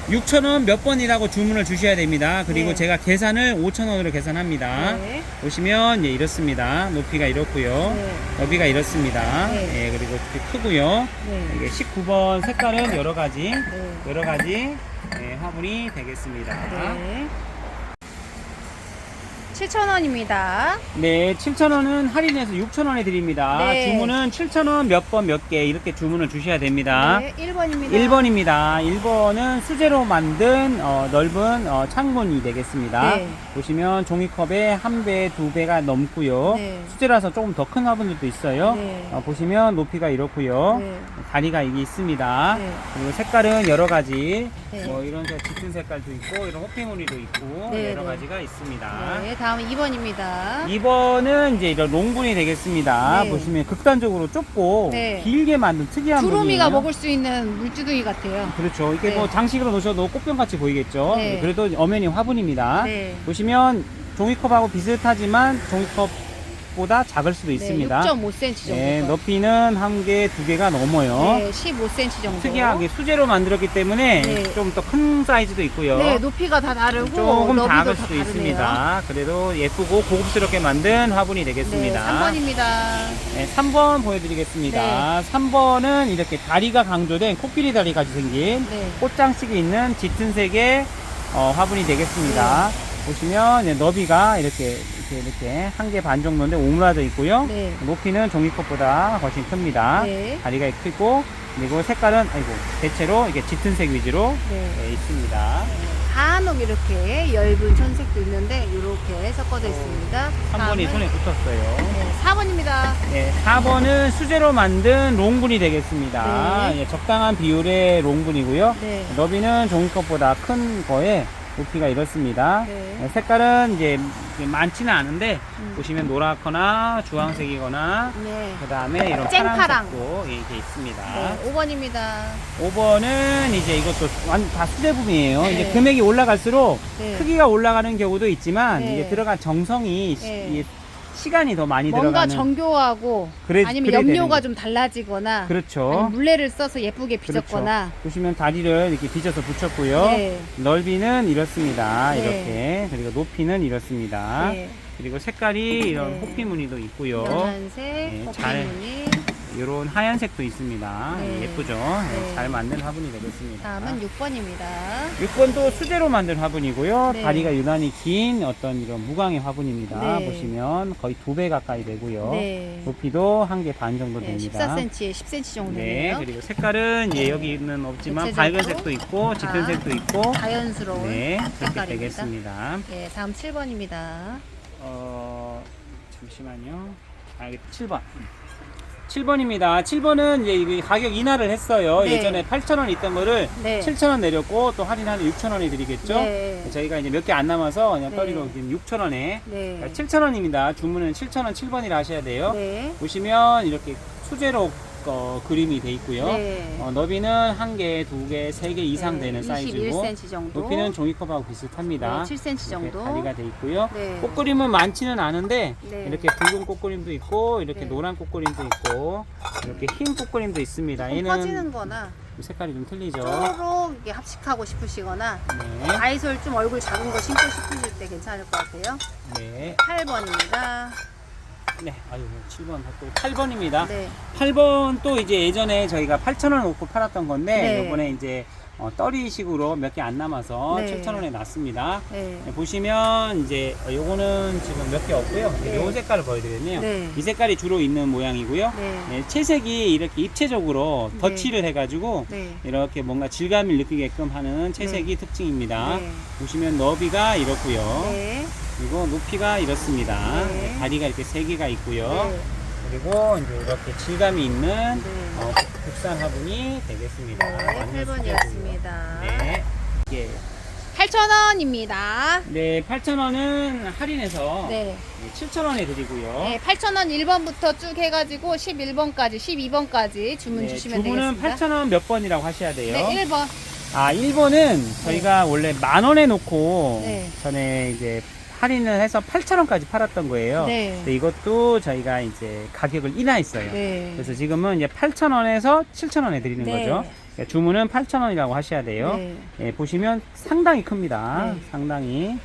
B: 6,000원 몇 번이라고 주문을 주셔야 됩니다. 그리고
A: 네.
B: 제가 계산을 5,000원으로 계산합니다.
A: 네.
B: 보시면 이렇습니다. 높이가 이렇고요.
A: 네.
B: 너비가 이렇습니다.
A: 네.
B: 예, 그리고 이렇게 크고요.
A: 네.
B: 이게 19번 색깔은 여러 가지
A: 네.
B: 화분이 되겠습니다.
A: 네. 7,000원입니다.
B: 네, 7,000원은 할인해서 6,000원에 드립니다.
A: 네.
B: 주문은 7,000원 몇 번 몇 개 이렇게 주문을 주셔야 됩니다.
A: 네. 1번입니다.
B: 1번입니다. 1번은 수제로 만든 넓은 창문이 되겠습니다.
A: 네.
B: 보시면 종이컵에 1배, 2배가 넘고요.
A: 네.
B: 수제라서 조금 더 큰 화분들도 있어요.
A: 네.
B: 보시면 높이가 이렇고요.
A: 네.
B: 다리가 이게 있습니다.
A: 네.
B: 그리고 색깔은 여러 가지,
A: 네.
B: 뭐 이런 짙은 색깔도 있고, 이런 호피무늬도 있고,
A: 네,
B: 여러
A: 네.
B: 가지가 있습니다.
A: 네. 다음은 2번입니다.
B: 2번은 이제 이런 롱분이 되겠습니다.
A: 네.
B: 보시면 극단적으로 좁고
A: 네.
B: 길게 만든 특이한
A: 두루미가
B: 분이에요.
A: 먹을 수 있는 물주둥이 같아요.
B: 그렇죠. 이게
A: 네.
B: 뭐 장식으로 놓으셔도 꽃병같이 보이겠죠.
A: 네.
B: 그래도 엄연히 화분입니다.
A: 네.
B: 보시면 종이컵하고 비슷하지만 종이컵보다 작을 수도 있습니다.
A: 6.5cm 정도.
B: 네, 높이는 1개, 2개가 넘어요.
A: 네, 15cm 정도.
B: 특이하게 수제로 만들었기 때문에
A: 네.
B: 좀 더 큰 사이즈도 있고요.
A: 네, 높이가 다 다르고
B: 조금
A: 너비도
B: 작을
A: 다
B: 수도
A: 다르네요.
B: 있습니다. 그래도 예쁘고 고급스럽게 만든 화분이
A: 네,
B: 되겠습니다.
A: 3번입니다.
B: 네, 3번 보여드리겠습니다.
A: 네.
B: 3번은 이렇게 다리가 강조된 코끼리 다리 같이 생긴
A: 네.
B: 꽃장식이 있는 짙은 색의 화분이 되겠습니다. 보시면 너비가 이렇게 1개 반 정도인데 오므라져 있고요.
A: 네.
B: 높이는 종이컵보다 훨씬 큽니다.
A: 네.
B: 다리가 크고 그리고 색깔은 대체로 이게 짙은 색 위주로
A: 네.
B: 있습니다.
A: 간혹 이렇게 엷은 천색도 있는데 이렇게 섞어져 있습니다.
B: 3번이 손에 붙었어요.
A: 네, 4번입니다.
B: 네, 4번은 수제로 만든 롱분이 되겠습니다.
A: 네.
B: 예, 적당한 비율의 롱분이고요.
A: 네.
B: 너비는 종이컵보다 큰 거에 높이가 이렇습니다.
A: 네.
B: 네, 색깔은 이제 많지는 않은데
A: 음.
B: 보시면 노랗거나 주황색이거나
A: 네.
B: 그 다음에 이런
A: 쨍파랑.
B: 파란색도 이렇게 있습니다.
A: 네, 5번입니다.
B: 5번은 이제 이것도 다 수제품이에요.
A: 네.
B: 이제 금액이 올라갈수록
A: 네.
B: 크기가 올라가는 경우도 있지만
A: 네.
B: 이게 들어간 정성이
A: 네.
B: 시간이 더 많이
A: 뭔가
B: 들어가는
A: 정교하고 아니면
B: 그래야 되는
A: 염료가
B: 거죠.
A: 좀 달라지거나
B: 그렇죠.
A: 아니면 물레를 써서 예쁘게 빚었거나
B: 보시면 다리를 이렇게 빚어서 붙였고요.
A: 네.
B: 넓이는 이렇습니다.
A: 네.
B: 이렇게. 그리고 높이는 이렇습니다.
A: 네.
B: 그리고 색깔이 이런
A: 네.
B: 호피 무늬도 있고요.
A: 연한색,
B: 네,
A: 호피무늬.
B: 이런 하얀색도 있습니다.
A: 네.
B: 예쁘죠?
A: 네.
B: 잘 만든 화분이 되겠습니다.
A: 다음은 6번입니다.
B: 6번도 수제로 만든 화분이고요.
A: 네.
B: 다리가 유난히 긴 어떤 이런 무광의 화분입니다.
A: 네.
B: 보시면 거의 2배 가까이 되고요.
A: 네.
B: 높이도 1개 반 정도
A: 네,
B: 됩니다.
A: 14cm에 10cm 정도
B: 네,
A: 되네요.
B: 그리고 색깔은 이제 여기는 없지만
A: 대체적으로
B: 밝은 색도 있고 짙은 색도 있고
A: 자연스러운
B: 네, 그렇게
A: 색깔입니다.
B: 되겠습니다.
A: 네, 다음 7번입니다.
B: 잠시만요. 이게 7번. 7번입니다. 7번은 이제 이게 가격 인하를 했어요.
A: 네.
B: 예전에 8,000원 있던 거를
A: 네.
B: 7,000원 내렸고 또 할인하는 6,000원에 드리겠죠.
A: 네.
B: 저희가 이제 몇 개 안 남아서 그냥
A: 네.
B: 떨이로 지금 6,000원에
A: 네.
B: 7,000원입니다. 주문은 7,000원 7번이라 하셔야 돼요.
A: 네.
B: 보시면 이렇게 수제로 그림이 돼 있고요.
A: 네.
B: 너비는 1개, 2개, 3개 이상
A: 네,
B: 되는 사이즈고
A: 21cm 정도.
B: 높이는 종이컵하고 비슷합니다.
A: 네, 7cm
B: 이렇게
A: 정도.
B: 다리가 돼 있고요.
A: 네.
B: 꽃그림은 많지는 않은데
A: 네.
B: 이렇게 붉은 꽃그림도 있고 이렇게
A: 네.
B: 노란 꽃그림도 있고 이렇게 흰 꽃그림도 있습니다.
A: 좀
B: 얘는
A: 퍼지는 거나
B: 색깔이 좀 틀리죠.
A: 쪼록 이렇게 합식하고 싶으시거나
B: 네.
A: 아이솔 좀 얼굴 작은 거 신고 싶으실 때 괜찮을 것 같아요.
B: 네.
A: 8번입니다.
B: 네. 아유, 7번 또 8번입니다.
A: 네.
B: 8번 또 이제 예전에 저희가 8,000원 놓고 팔았던 건데
A: 네.
B: 이번에 이제 떨이식으로 몇 개 안 남아서
A: 네.
B: 7,000원에 났습니다.
A: 네.
B: 네, 보시면 이제 요거는 지금 몇 개 없고요.
A: 네.
B: 요 색깔을 보여드렸네요.
A: 네.
B: 이 색깔이 주로 있는 모양이고요.
A: 네.
B: 네, 채색이 이렇게 입체적으로
A: 네.
B: 덧칠을 해가지고
A: 네.
B: 이렇게 뭔가 질감을 느끼게끔 하는 채색이 특징입니다.
A: 네.
B: 보시면 너비가 이렇고요.
A: 네.
B: 그리고 높이가 이렇습니다.
A: 네.
B: 다리가 이렇게 3개가 있고요.
A: 네.
B: 그리고 이제 이렇게 질감이 있는
A: 네.
B: 국산 화분이 되겠습니다.
A: 네,
B: 완전
A: 8번이었습니다.
B: 네. 이게
A: 8,000원입니다.
B: 네, 8,000원은 할인해서
A: 네.
B: 7,000원에 드리고요.
A: 네, 8,000원 1번부터 쭉 해가지고 11번까지, 12번까지 주문 주시면
B: 주문은
A: 되겠습니다.
B: 8,000원 몇 번이라고 하셔야 돼요.
A: 네, 1번.
B: 1번은 저희가 원래 10,000원에 놓고
A: 네.
B: 전에 이제 할인을 해서 8,000원까지 팔았던 거예요.
A: 네.
B: 근데 이것도 저희가 이제 가격을 인하했어요.
A: 네.
B: 그래서 지금은 이제 8,000원에서 7,000원에 드리는
A: 네.
B: 거죠. 그러니까 주문은 8,000원이라고 하셔야 돼요.
A: 네.
B: 예, 보시면 상당히 큽니다.
A: 네.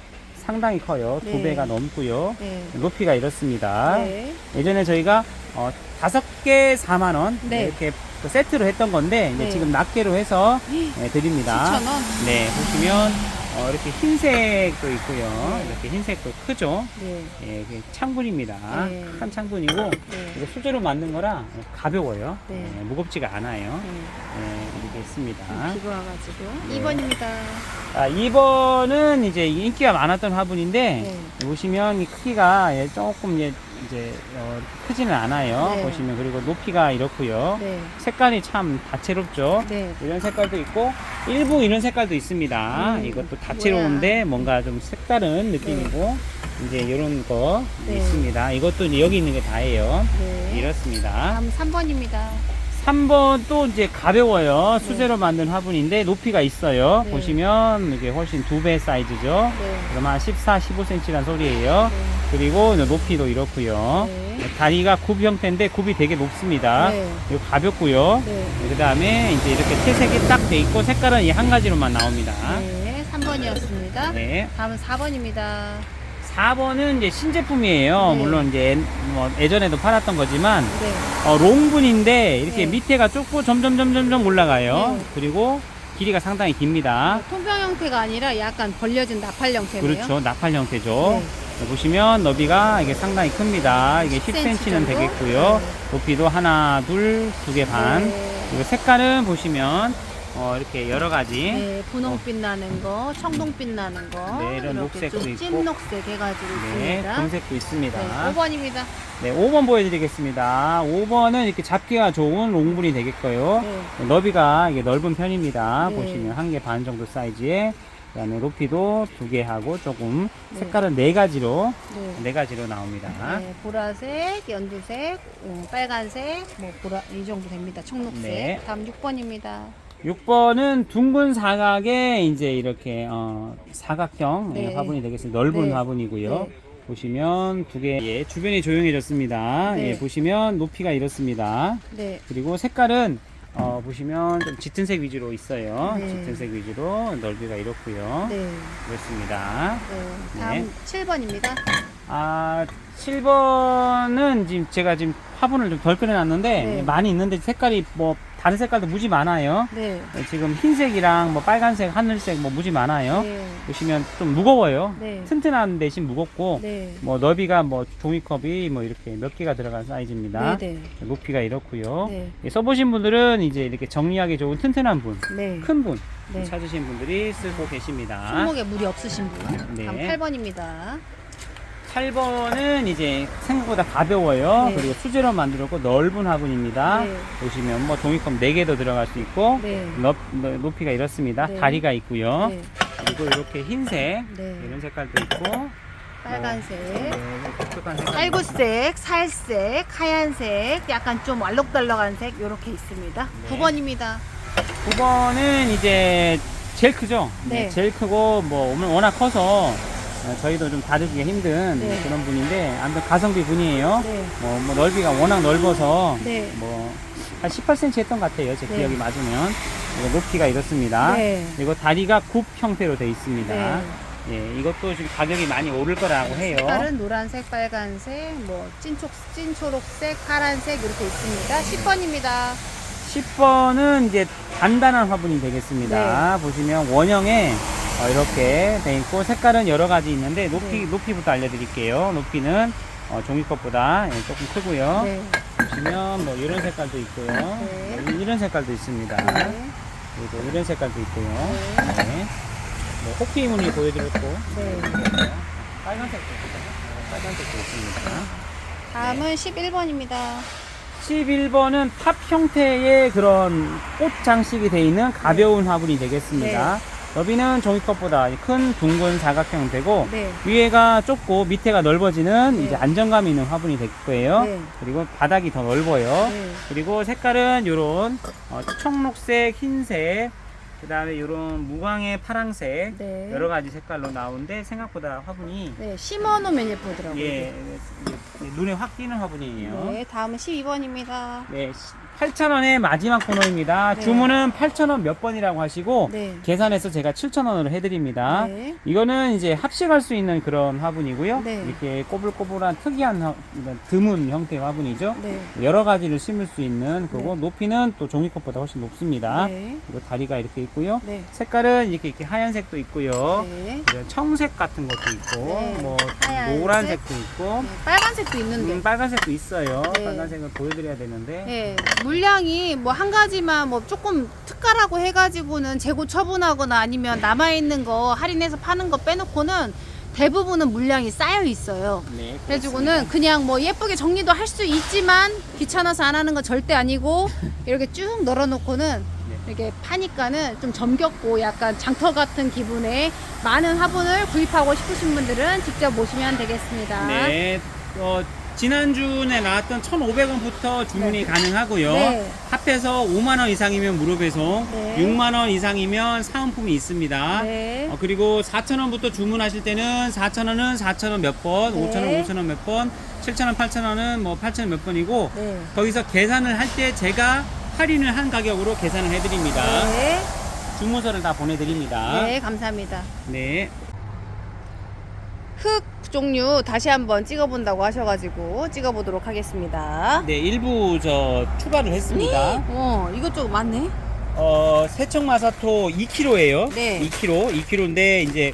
B: 상당히 커요.
A: 네.
B: 2배가 넘고요.
A: 네.
B: 높이가 이렇습니다.
A: 네.
B: 예전에 저희가 5개 4만원
A: 네.
B: 이렇게 또 세트로 했던 건데 이제
A: 네.
B: 지금 낱개로 해서 드립니다.
A: 7,000원.
B: 네, 보시면 이렇게 흰색도 있고요.
A: 네.
B: 이렇게 흰색도 크죠.
A: 네.
B: 예, 이게 창분입니다.
A: 네.
B: 큰 창분이고
A: 네.
B: 이거 수제로 만든 거라 가벼워요.
A: 네.
B: 예, 무겁지가 않아요.
A: 네.
B: 예, 이렇게 있습니다.
A: 비고 와가지고.
B: 네.
A: 2번입니다.
B: 2번은 이제 인기가 많았던 화분인데
A: 네.
B: 보시면 이 크기가 조금 이제 크지는 않아요.
A: 네.
B: 보시면 그리고 높이가 이렇고요.
A: 네.
B: 색깔이 참 다채롭죠.
A: 네.
B: 이런 색깔도 있고 일부 이런 색깔도 있습니다. 이것도 다채로운데 뭔가 좀 색다른 느낌이고 이제 이런 거
A: 네.
B: 있습니다. 이것도 이제 여기 있는 게 다예요.
A: 네.
B: 이렇습니다.
A: 다음 3번입니다.
B: 3번 또 이제 가벼워요. 수제로 만든 화분인데 높이가 있어요.
A: 네.
B: 보시면 이게 훨씬 2배 사이즈죠.
A: 네.
B: 그럼 한 14, 15cm란 소리예요.
A: 네.
B: 그리고 높이도 이렇고요.
A: 네.
B: 다리가 굽 형태인데 굽이 되게 높습니다.
A: 네.
B: 이거 가볍고요.
A: 네.
B: 그 다음에 이제 이렇게 채색이 딱 돼 있고 색깔은 이 한 가지로만 나옵니다.
A: 네. 3번이었습니다.
B: 네.
A: 다음은 4번입니다.
B: 4번은 이제 신제품이에요.
A: 네.
B: 물론 이제 예전에도 팔았던 거지만
A: 네.
B: 롱분인데 이렇게
A: 네.
B: 밑에가 좁고 점점 올라가요.
A: 네.
B: 그리고 길이가 상당히 깁니다.
A: 통병 형태가 아니라 약간 벌려진 나팔 형태네요.
B: 그렇죠. 나팔 형태죠.
A: 네.
B: 보시면 너비가 이게 상당히 큽니다. 이게 10cm는
A: 정도?
B: 되겠고요.
A: 네.
B: 높이도 하나, 둘, 2개 반.
A: 네.
B: 그리고 색깔은 보시면 이렇게 여러 가지
A: 분홍빛 나는 거, 청동빛 나는 거,
B: 네, 이런
A: 이렇게
B: 녹색도
A: 좀
B: 있고.
A: 찐녹색 해가지고
B: 네,
A: 있습니다.
B: 금색도 있습니다.
A: 네, 5번입니다.
B: 네, 5번 보여드리겠습니다. 5번은 이렇게 잡기가 좋은 롱분이 되겠고요.
A: 네.
B: 너비가 이게 넓은 편입니다.
A: 네.
B: 보시면 1개 반 정도 사이즈에, 그다음에 높이도 2개 하고 조금
A: 네.
B: 색깔은 4가지로
A: 네.
B: 4가지로 나옵니다.
A: 네, 보라색, 연두색, 빨간색, 뭐 이 정도 됩니다. 청록색.
B: 네.
A: 다음 6번입니다.
B: 6번은 둥근 사각에 이제 이렇게 사각형
A: 네.
B: 화분이 되겠습니다. 넓은
A: 네.
B: 화분이고요.
A: 네.
B: 보시면 2개, 주변이 조용해졌습니다.
A: 네.
B: 예, 보시면 높이가 이렇습니다.
A: 네.
B: 그리고 색깔은 보시면 좀 짙은색 위주로 있어요.
A: 네.
B: 짙은색 위주로 넓이가 이렇고요.
A: 네.
B: 그렇습니다.
A: 네. 다음 7번입니다.
B: 7번은 지금 제가 지금 화분을 좀 덜 끓여놨는데
A: 네.
B: 많이 있는데 색깔이 뭐 다른 색깔도 무지 많아요.
A: 네.
B: 지금 흰색이랑 뭐 빨간색, 하늘색 뭐 무지 많아요.
A: 네.
B: 보시면 좀 무거워요.
A: 네.
B: 튼튼한 대신 무겁고
A: 네.
B: 뭐 너비가 뭐 종이컵이 뭐 이렇게 몇 개가 들어간 사이즈입니다.
A: 네. 네.
B: 높이가 이렇고요.
A: 네.
B: 예, 써보신 분들은 이제 이렇게 정리하기 좋은 튼튼한 분,
A: 네.
B: 큰 분
A: 네.
B: 찾으신 분들이 쓰고 계십니다.
A: 손목에 물이 없으신 분.
B: 네.
A: 다음 8번입니다.
B: 8번은 이제 생각보다 가벼워요.
A: 네.
B: 그리고 수제로 만들었고 넓은 화분입니다.
A: 네.
B: 보시면 뭐 종이컵 4개도 들어갈 수 있고
A: 네.
B: 높이가 이렇습니다.
A: 네.
B: 다리가 있고요.
A: 네.
B: 그리고 이렇게 흰색
A: 네.
B: 이런 색깔도 있고
A: 빨간색.
B: 네, 독특한 색깔.
A: 빨구색, 살색, 하얀색, 약간 좀 알록달록한 색 이렇게 있습니다.
B: 네.
A: 9번입니다.
B: 9번은 이제 제일 크죠.
A: 네.
B: 제일 크고 뭐 워낙 커서 저희도 좀 다루기가 힘든
A: 네.
B: 그런 분인데 아무튼 가성비 분이에요.
A: 네.
B: 뭐 넓이가 워낙 넓어서
A: 네.
B: 뭐 한 18cm 했던 것 같아요. 제
A: 네.
B: 기억이 맞으면. 그리고 높이가 이렇습니다.
A: 네.
B: 그리고 다리가 굽 형태로 되어 있습니다.
A: 네.
B: 예, 이것도 지금 가격이 많이 오를 거라고 해요.
A: 색깔은 노란색, 빨간색, 뭐 찐초록색, 파란색 이렇게 있습니다. 10번입니다.
B: 10번은 이제 단단한 화분이 되겠습니다.
A: 네.
B: 보시면 원형에 이렇게 돼 있고 색깔은 여러 가지 있는데
A: 네.
B: 높이부터 알려드릴게요. 높이는 종이컵보다 조금 크고요.
A: 네.
B: 보시면 뭐 이런 색깔도 있고요.
A: 네.
B: 이런 색깔도 있습니다.
A: 네.
B: 그리고 이런 색깔도 있고요.
A: 네.
B: 네. 뭐 호피 무늬 보여드렸고
A: 네.
B: 빨간색도 있고요. 빨간색도 있습니다.
A: 다음은 11번입니다.
B: 11번은 탑 형태의 그런 꽃 장식이 되어 있는 가벼운 화분이 되겠습니다. 너비는 종이컵보다 큰 둥근 사각형 되고
A: 네.
B: 위에가 좁고 밑에가 넓어지는
A: 네.
B: 이제 안정감 있는 화분이 될 거예요.
A: 네.
B: 그리고 바닥이 더 넓어요.
A: 네.
B: 그리고 색깔은 요런 청록색, 흰색, 그 다음에 요런 무광의 파랑색
A: 네.
B: 여러 가지 색깔로 나오는데 생각보다 화분이
A: 네, 심어놓으면 예쁘더라고요.
B: 예, 눈에 확 띄는 화분이에요.
A: 네, 다음은 12번입니다.
B: 네, 8,000원의 마지막 코너입니다.
A: 네.
B: 주문은 8,000원 몇 번이라고 하시고
A: 네.
B: 계산해서 제가 7,000원으로 해드립니다.
A: 네.
B: 이거는 이제 합식할 수 있는 그런 화분이고요.
A: 네.
B: 이렇게 꼬불꼬불한 특이한 이런 드문 형태의 화분이죠.
A: 네.
B: 여러 가지를 심을 수 있는 거고 높이는 또 종이컵보다 훨씬 높습니다.
A: 네.
B: 그리고 다리가 이렇게 있고요.
A: 네.
B: 색깔은 이렇게 하얀색도 있고요.
A: 네.
B: 그리고 청색 같은 것도 있고
A: 네.
B: 뭐
A: 하얀색.
B: 노란색도 있고
A: 네, 빨간색도 있는데.
B: 빨간색도 있어요.
A: 네.
B: 빨간색을 보여드려야 되는데
A: 네, 물량이 뭐 한 가지만 뭐 조금 특가라고 해가지고는 재고 처분하거나 아니면 남아있는 거 할인해서 파는 거 빼놓고는 대부분은 물량이 쌓여 있어요.
B: 네,
A: 그래가지고는 그냥 뭐 예쁘게 정리도 할 수 있지만 귀찮아서 안 하는 건 절대 아니고 이렇게 쭉 널어놓고는 이렇게 파니까는 좀 정겹고 약간 장터 같은 기분에 많은 화분을 구입하고 싶으신 분들은 직접 오시면 되겠습니다.
B: 네, 지난주에 나왔던 1,500원부터 주문이
A: 네.
B: 가능하고요.
A: 네.
B: 합해서 5만원 이상이면 무료 배송,
A: 네.
B: 6만원 이상이면 사은품이 있습니다.
A: 네.
B: 그리고 4,000원부터 주문하실 때는 4,000원은 4,000원 몇 번,
A: 네.
B: 5,000원 5,000원 몇 번, 7,000원 8,000원은 뭐 8,000원 몇 번이고
A: 네.
B: 거기서 계산을 할 때 제가 할인을 한 가격으로 계산을 해드립니다.
A: 네.
B: 주문서를 다 보내드립니다.
A: 네, 감사합니다.
B: 네.
A: 흙 종류 다시 한번 찍어본다고 하셔가지고 찍어보도록 하겠습니다.
B: 네, 일부 추가를 했습니다.
A: 이것저것 많네.
B: 세척마사토 2kg예요.
A: 네.
B: 2kg인데 이제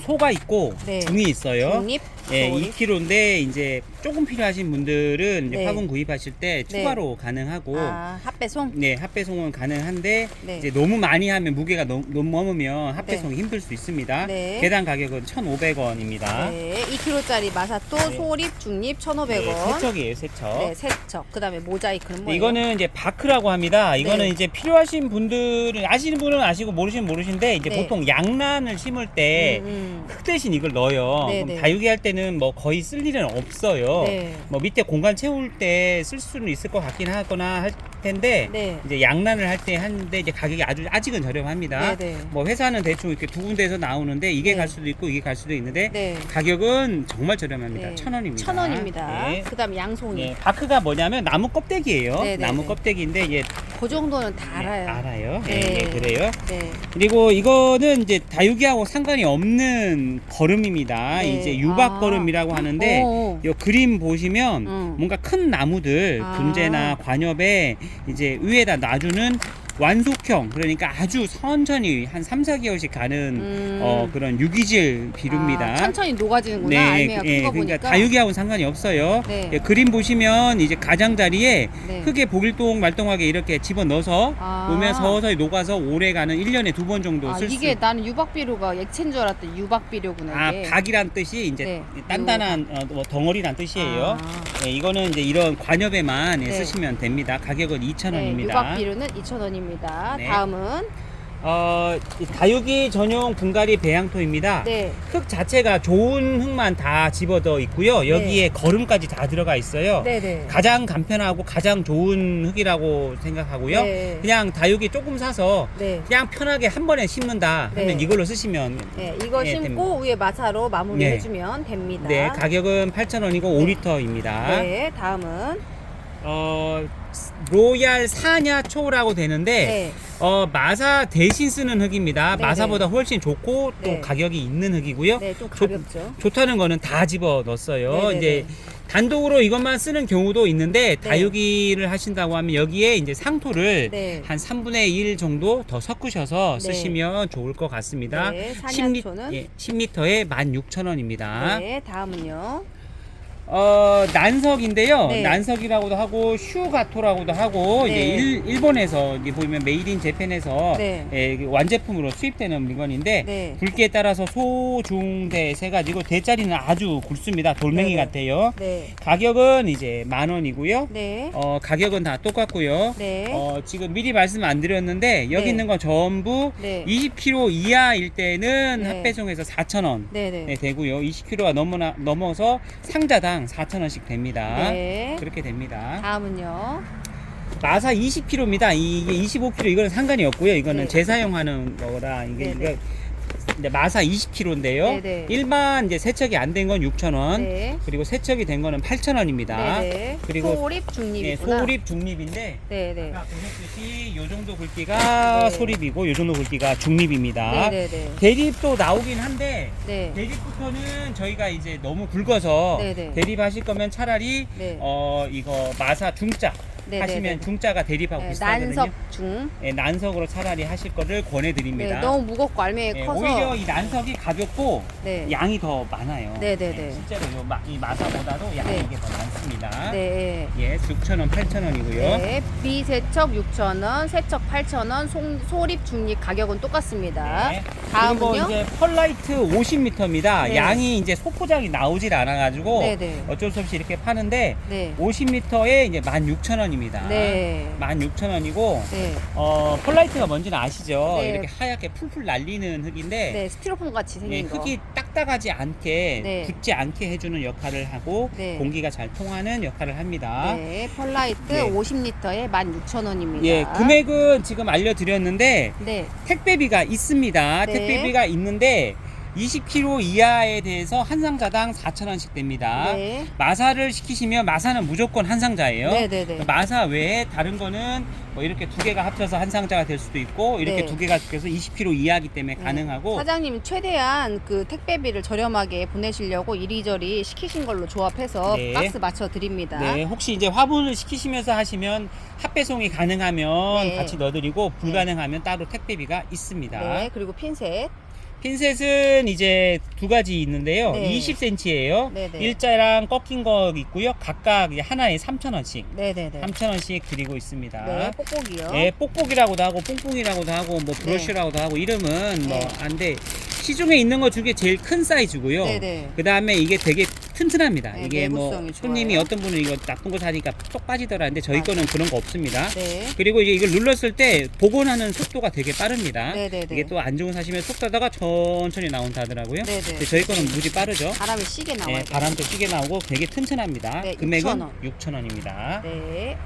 B: 소가 있고
A: 네.
B: 중이 있어요.
A: 중립.
B: 예,
A: 조립.
B: 2kg인데 이제 조금 필요하신 분들은 이제
A: 네.
B: 화분 구입하실 때 추가로 가능하고
A: 아, 핫배송?
B: 네, 핫배송은 가능한데
A: 네.
B: 이제 너무 많이 하면 무게가 너무 넘으면 핫배송이
A: 네.
B: 힘들 수 있습니다.
A: 네.
B: 계단 가격은 1,500원입니다.
A: 네, 2kg짜리 마사토
B: 네.
A: 소립 중립 1,500원.
B: 네, 세척이에요, 세척.
A: 네, 세척. 그다음에 모자이크는 뭐예요?
B: 이거는 이제 바크라고 합니다. 이거는
A: 네.
B: 이제 필요하신 분들은 아시는 분은 아시고 모르시는 모르시는데 이제
A: 네.
B: 보통 양란을 심을 때 흙 대신 이걸 넣어요.
A: 네,
B: 그럼
A: 네.
B: 다육이 할 때는 뭐 거의 쓸 일은 없어요.
A: 네.
B: 뭐 밑에 공간 채울 때 쓸 수는 있을 것 같긴 하거나 할 텐데
A: 네.
B: 이제 양란을 할 때 하는데 이제 가격이 아직은 저렴합니다.
A: 네, 네.
B: 뭐 회사는 대충 이렇게 두 군데에서 나오는데 이게
A: 네.
B: 갈 수도 있고 이게 갈 수도 있는데
A: 네.
B: 가격은 정말 저렴합니다.
A: 네.
B: 1,000원입니다.
A: 1,000원입니다.
B: 네.
A: 그다음 양송이.
B: 예, 바크가 뭐냐면 나무 껍데기예요.
A: 네, 네,
B: 나무
A: 네.
B: 껍데기인데 이게
A: 그 정도는 다 알아요.
B: 알아요.
A: 네.
B: 예, 그래요.
A: 네.
B: 그리고 이거는 이제 다육이하고 상관이 없는 거름입니다.
A: 네.
B: 이제 유박
A: 아.
B: 거름이라고 하는데
A: 오.
B: 이 그림 보시면
A: 음.
B: 뭔가 큰 나무들
A: 아.
B: 분재나 관엽에 이제 위에다 놔주는 완속형, 그러니까 아주 천천히 한 3, 4개월씩 가는 그런 유기질 비료입니다.
A: 아, 천천히 녹아지는구나. 알매가 큰 거
B: 그러니까
A: 보니까.
B: 다육이하고는 상관이 없어요.
A: 네.
B: 예, 그림 보시면 이제 가장자리에
A: 네.
B: 흙에 보길동 말똥하게 이렇게 집어 넣어서
A: 아.
B: 놓으면 서서히 녹아서 오래 가는 1년에 2번 정도
A: 아,
B: 쓸 수
A: 이게 나는 유박비료가 액체인 줄 알았더니 유박비료구나.
B: 아,
A: 이게.
B: 박이란 뜻이 이제
A: 네.
B: 단단한 뭐 덩어리란 뜻이에요.
A: 아.
B: 네, 이거는 이제 이런 관엽에만
A: 네.
B: 쓰시면 됩니다. 가격은
A: 네,
B: 2,000원입니다.
A: 유박비료는 2,000원입니다.
B: 네.
A: 다음은
B: 이 다육이 전용 분갈이 배양토입니다.
A: 네.
B: 흙 자체가 좋은 흙만 다 집어넣어 있고요. 여기에 거름까지 다 들어가 있어요.
A: 네네.
B: 가장 간편하고 가장 좋은 흙이라고 생각하고요.
A: 네.
B: 그냥 다육이 조금 사서
A: 네.
B: 그냥 편하게 한 번에 심는다 하면
A: 네.
B: 이걸로 쓰시면
A: 네, 이거
B: 네,
A: 심고 위에 마사로 마무리
B: 네.
A: 해주면 됩니다.
B: 네, 가격은 8,000원이고 5리터입니다.
A: 네, 다음은
B: 로얄 사냐초라고 되는데
A: 네.
B: 마사 대신 쓰는 흙입니다.
A: 네네.
B: 마사보다 훨씬 좋고 또
A: 네.
B: 가격이 있는 흙이고요.
A: 네, 좀 가볍죠.
B: 좋다는 거는 다 집어 넣었어요.
A: 네네네.
B: 이제 단독으로 이것만 쓰는 경우도 있는데 다육이를 하신다고 하면 여기에 이제 상토를
A: 네.
B: 한 3분의 1 정도 더 섞으셔서
A: 네.
B: 쓰시면 좋을 것 같습니다.
A: 네, 사냐초는
B: 10리터에 16,000원입니다.
A: 네, 다음은요.
B: 난석인데요.
A: 네.
B: 난석이라고도 하고 슈가토라고도 하고
A: 네.
B: 이제 일본에서 이게 보면 메이드 인 재팬에서
A: 네.
B: 예, 완제품으로 수입되는 물건인데
A: 네.
B: 굵기에 따라서 소, 중, 대 세 가지고 대짜리는 아주 굵습니다. 돌멩이
A: 네네.
B: 같아요.
A: 네.
B: 가격은 이제 10,000원이고요.
A: 네.
B: 가격은 다 똑같고요.
A: 네.
B: 지금 미리 말씀 안 드렸는데 여기
A: 네.
B: 있는 건 전부
A: 네.
B: 20kg 이하일 때는
A: 네.
B: 핫배송에서 4,000원
A: 네, 네.
B: 네, 되고요. 20kg가 넘어서 상자당 4,000원씩 됩니다.
A: 네.
B: 그렇게 됩니다.
A: 다음은요.
B: 마사 20kg입니다. 이게 25kg 이거는 상관이 없고요. 이거는
A: 네.
B: 재사용하는 거라 이게
A: 네, 네.
B: 이제 마사 20kg인데요.
A: 네, 네.
B: 일반 이제 세척이 안 된 건 6,000원.
A: 네.
B: 그리고 세척이 된 거는 8,000원입니다.
A: 네, 네.
B: 그리고
A: 소립
B: 네,
A: 중립이구나.
B: 소립 중립인데
A: 네, 네.
B: 아까 보셨듯이 요 정도 굵기가
A: 네.
B: 소립이고 요 정도 굵기가 중립입니다.
A: 네, 네, 네.
B: 대립도 나오긴 한데
A: 네.
B: 대립부터는 저희가 이제 너무 굵어서
A: 네네.
B: 대립하실 거면 차라리
A: 네.
B: 이거 마사 중짜
A: 네네네.
B: 하시면 중짜가 대립하고
A: 네,
B: 비슷하거든요.
A: 난석 중.
B: 네, 난석으로 차라리 하실 거를 권해드립니다.
A: 네, 너무 무겁고 알맹이
B: 네,
A: 커서.
B: 오히려 이 난석이 가볍고
A: 네.
B: 양이 더 많아요.
A: 네네네.
B: 실제로 이 마사보다도 양이
A: 네.
B: 이게 더 많습니다.
A: 네.
B: 예, 6,000원, 8,000원이고요.
A: 네. 비세척 6,000원, 세척 8,000원, 소립 중립 가격은 똑같습니다.
B: 네. 그리고
A: 다음은요.
B: 이제 펄라이트 50m입니다.
A: 네.
B: 양이 이제 소포장이 나오질 않아가지고
A: 네네.
B: 어쩔 수 없이 이렇게 파는데
A: 네.
B: 50m에 이제 16,000원입니다.
A: 네.
B: 16,000원이고
A: 네.
B: 펄라이트가 뭔지는 아시죠?
A: 네.
B: 이렇게 하얗게 풀풀 날리는 흙인데
A: 네. 스티로폼 같이
B: 네,
A: 생긴 거.
B: 흙이 딱딱하지 않게
A: 네.
B: 굳지 않게 해주는 역할을 하고
A: 네.
B: 공기가 잘 통하는 역할을 합니다.
A: 네. 펄라이트
B: 네.
A: 50리터에 16,000원입니다.
B: 예, 금액은 지금 알려드렸는데
A: 네.
B: 택배비가 있습니다.
A: 네.
B: 택배비가 있는데 20kg 이하에 대해서 한 상자당 4,000원씩 됩니다.
A: 네.
B: 마사를 시키시면 마사는 무조건 한 상자예요.
A: 네네네.
B: 마사 외에 다른 거는 뭐 이렇게 두 개가 합쳐서 한 상자가 될 수도 있고 이렇게
A: 네.
B: 두 개가 합쳐서 20kg 이하이기 때문에 가능하고
A: 사장님이 최대한 그 택배비를 저렴하게 보내시려고 이리저리 시키신 걸로 조합해서
B: 네.
A: 박스 맞춰 드립니다.
B: 네, 혹시 이제 화분을 시키시면서 하시면 핫배송이 가능하면
A: 네.
B: 같이 넣어드리고 불가능하면 따로 택배비가 있습니다.
A: 네, 그리고 핀셋.
B: 핀셋은 이제 두 가지 있는데요.
A: 네.
B: 20cm예요.
A: 네네.
B: 일자랑 꺾인 거 있고요. 각각 하나에 3,000원씩.
A: 네네네.
B: 3,000원씩 드리고 있습니다.
A: 네, 뽁뽁이요.
B: 네, 뽁뽁이라고도 하고 뽕뽕이라고도 하고 뭐 브러쉬라고도 하고 이름은 뭐
A: 네.
B: 안돼. 시중에 있는 것 중에 제일 큰 사이즈고요.
A: 네네.
B: 그 다음에 이게 되게 튼튼합니다.
A: 네,
B: 이게 뭐
A: 내구성이
B: 손님이
A: 좋아요.
B: 어떤 분은 이거 나쁜 거 사니까 쏙 빠지더라는데 저희
A: 맞아요.
B: 거는 그런 거 없습니다.
A: 네.
B: 그리고 이제 이걸 눌렀을 때 복원하는 속도가 되게 빠릅니다.
A: 네네네.
B: 이게 또 안 좋은 사시면 쏙 따다가 천천히 나온다 하더라고요.
A: 네네.
B: 근데 저희 거는 무지 빠르죠.
A: 바람이 시게 나와요.
B: 네, 바람도 시게 나오고 되게 튼튼합니다.
A: 네,
B: 금액은
A: 6,000원.
B: 6,000원입니다.
A: 네.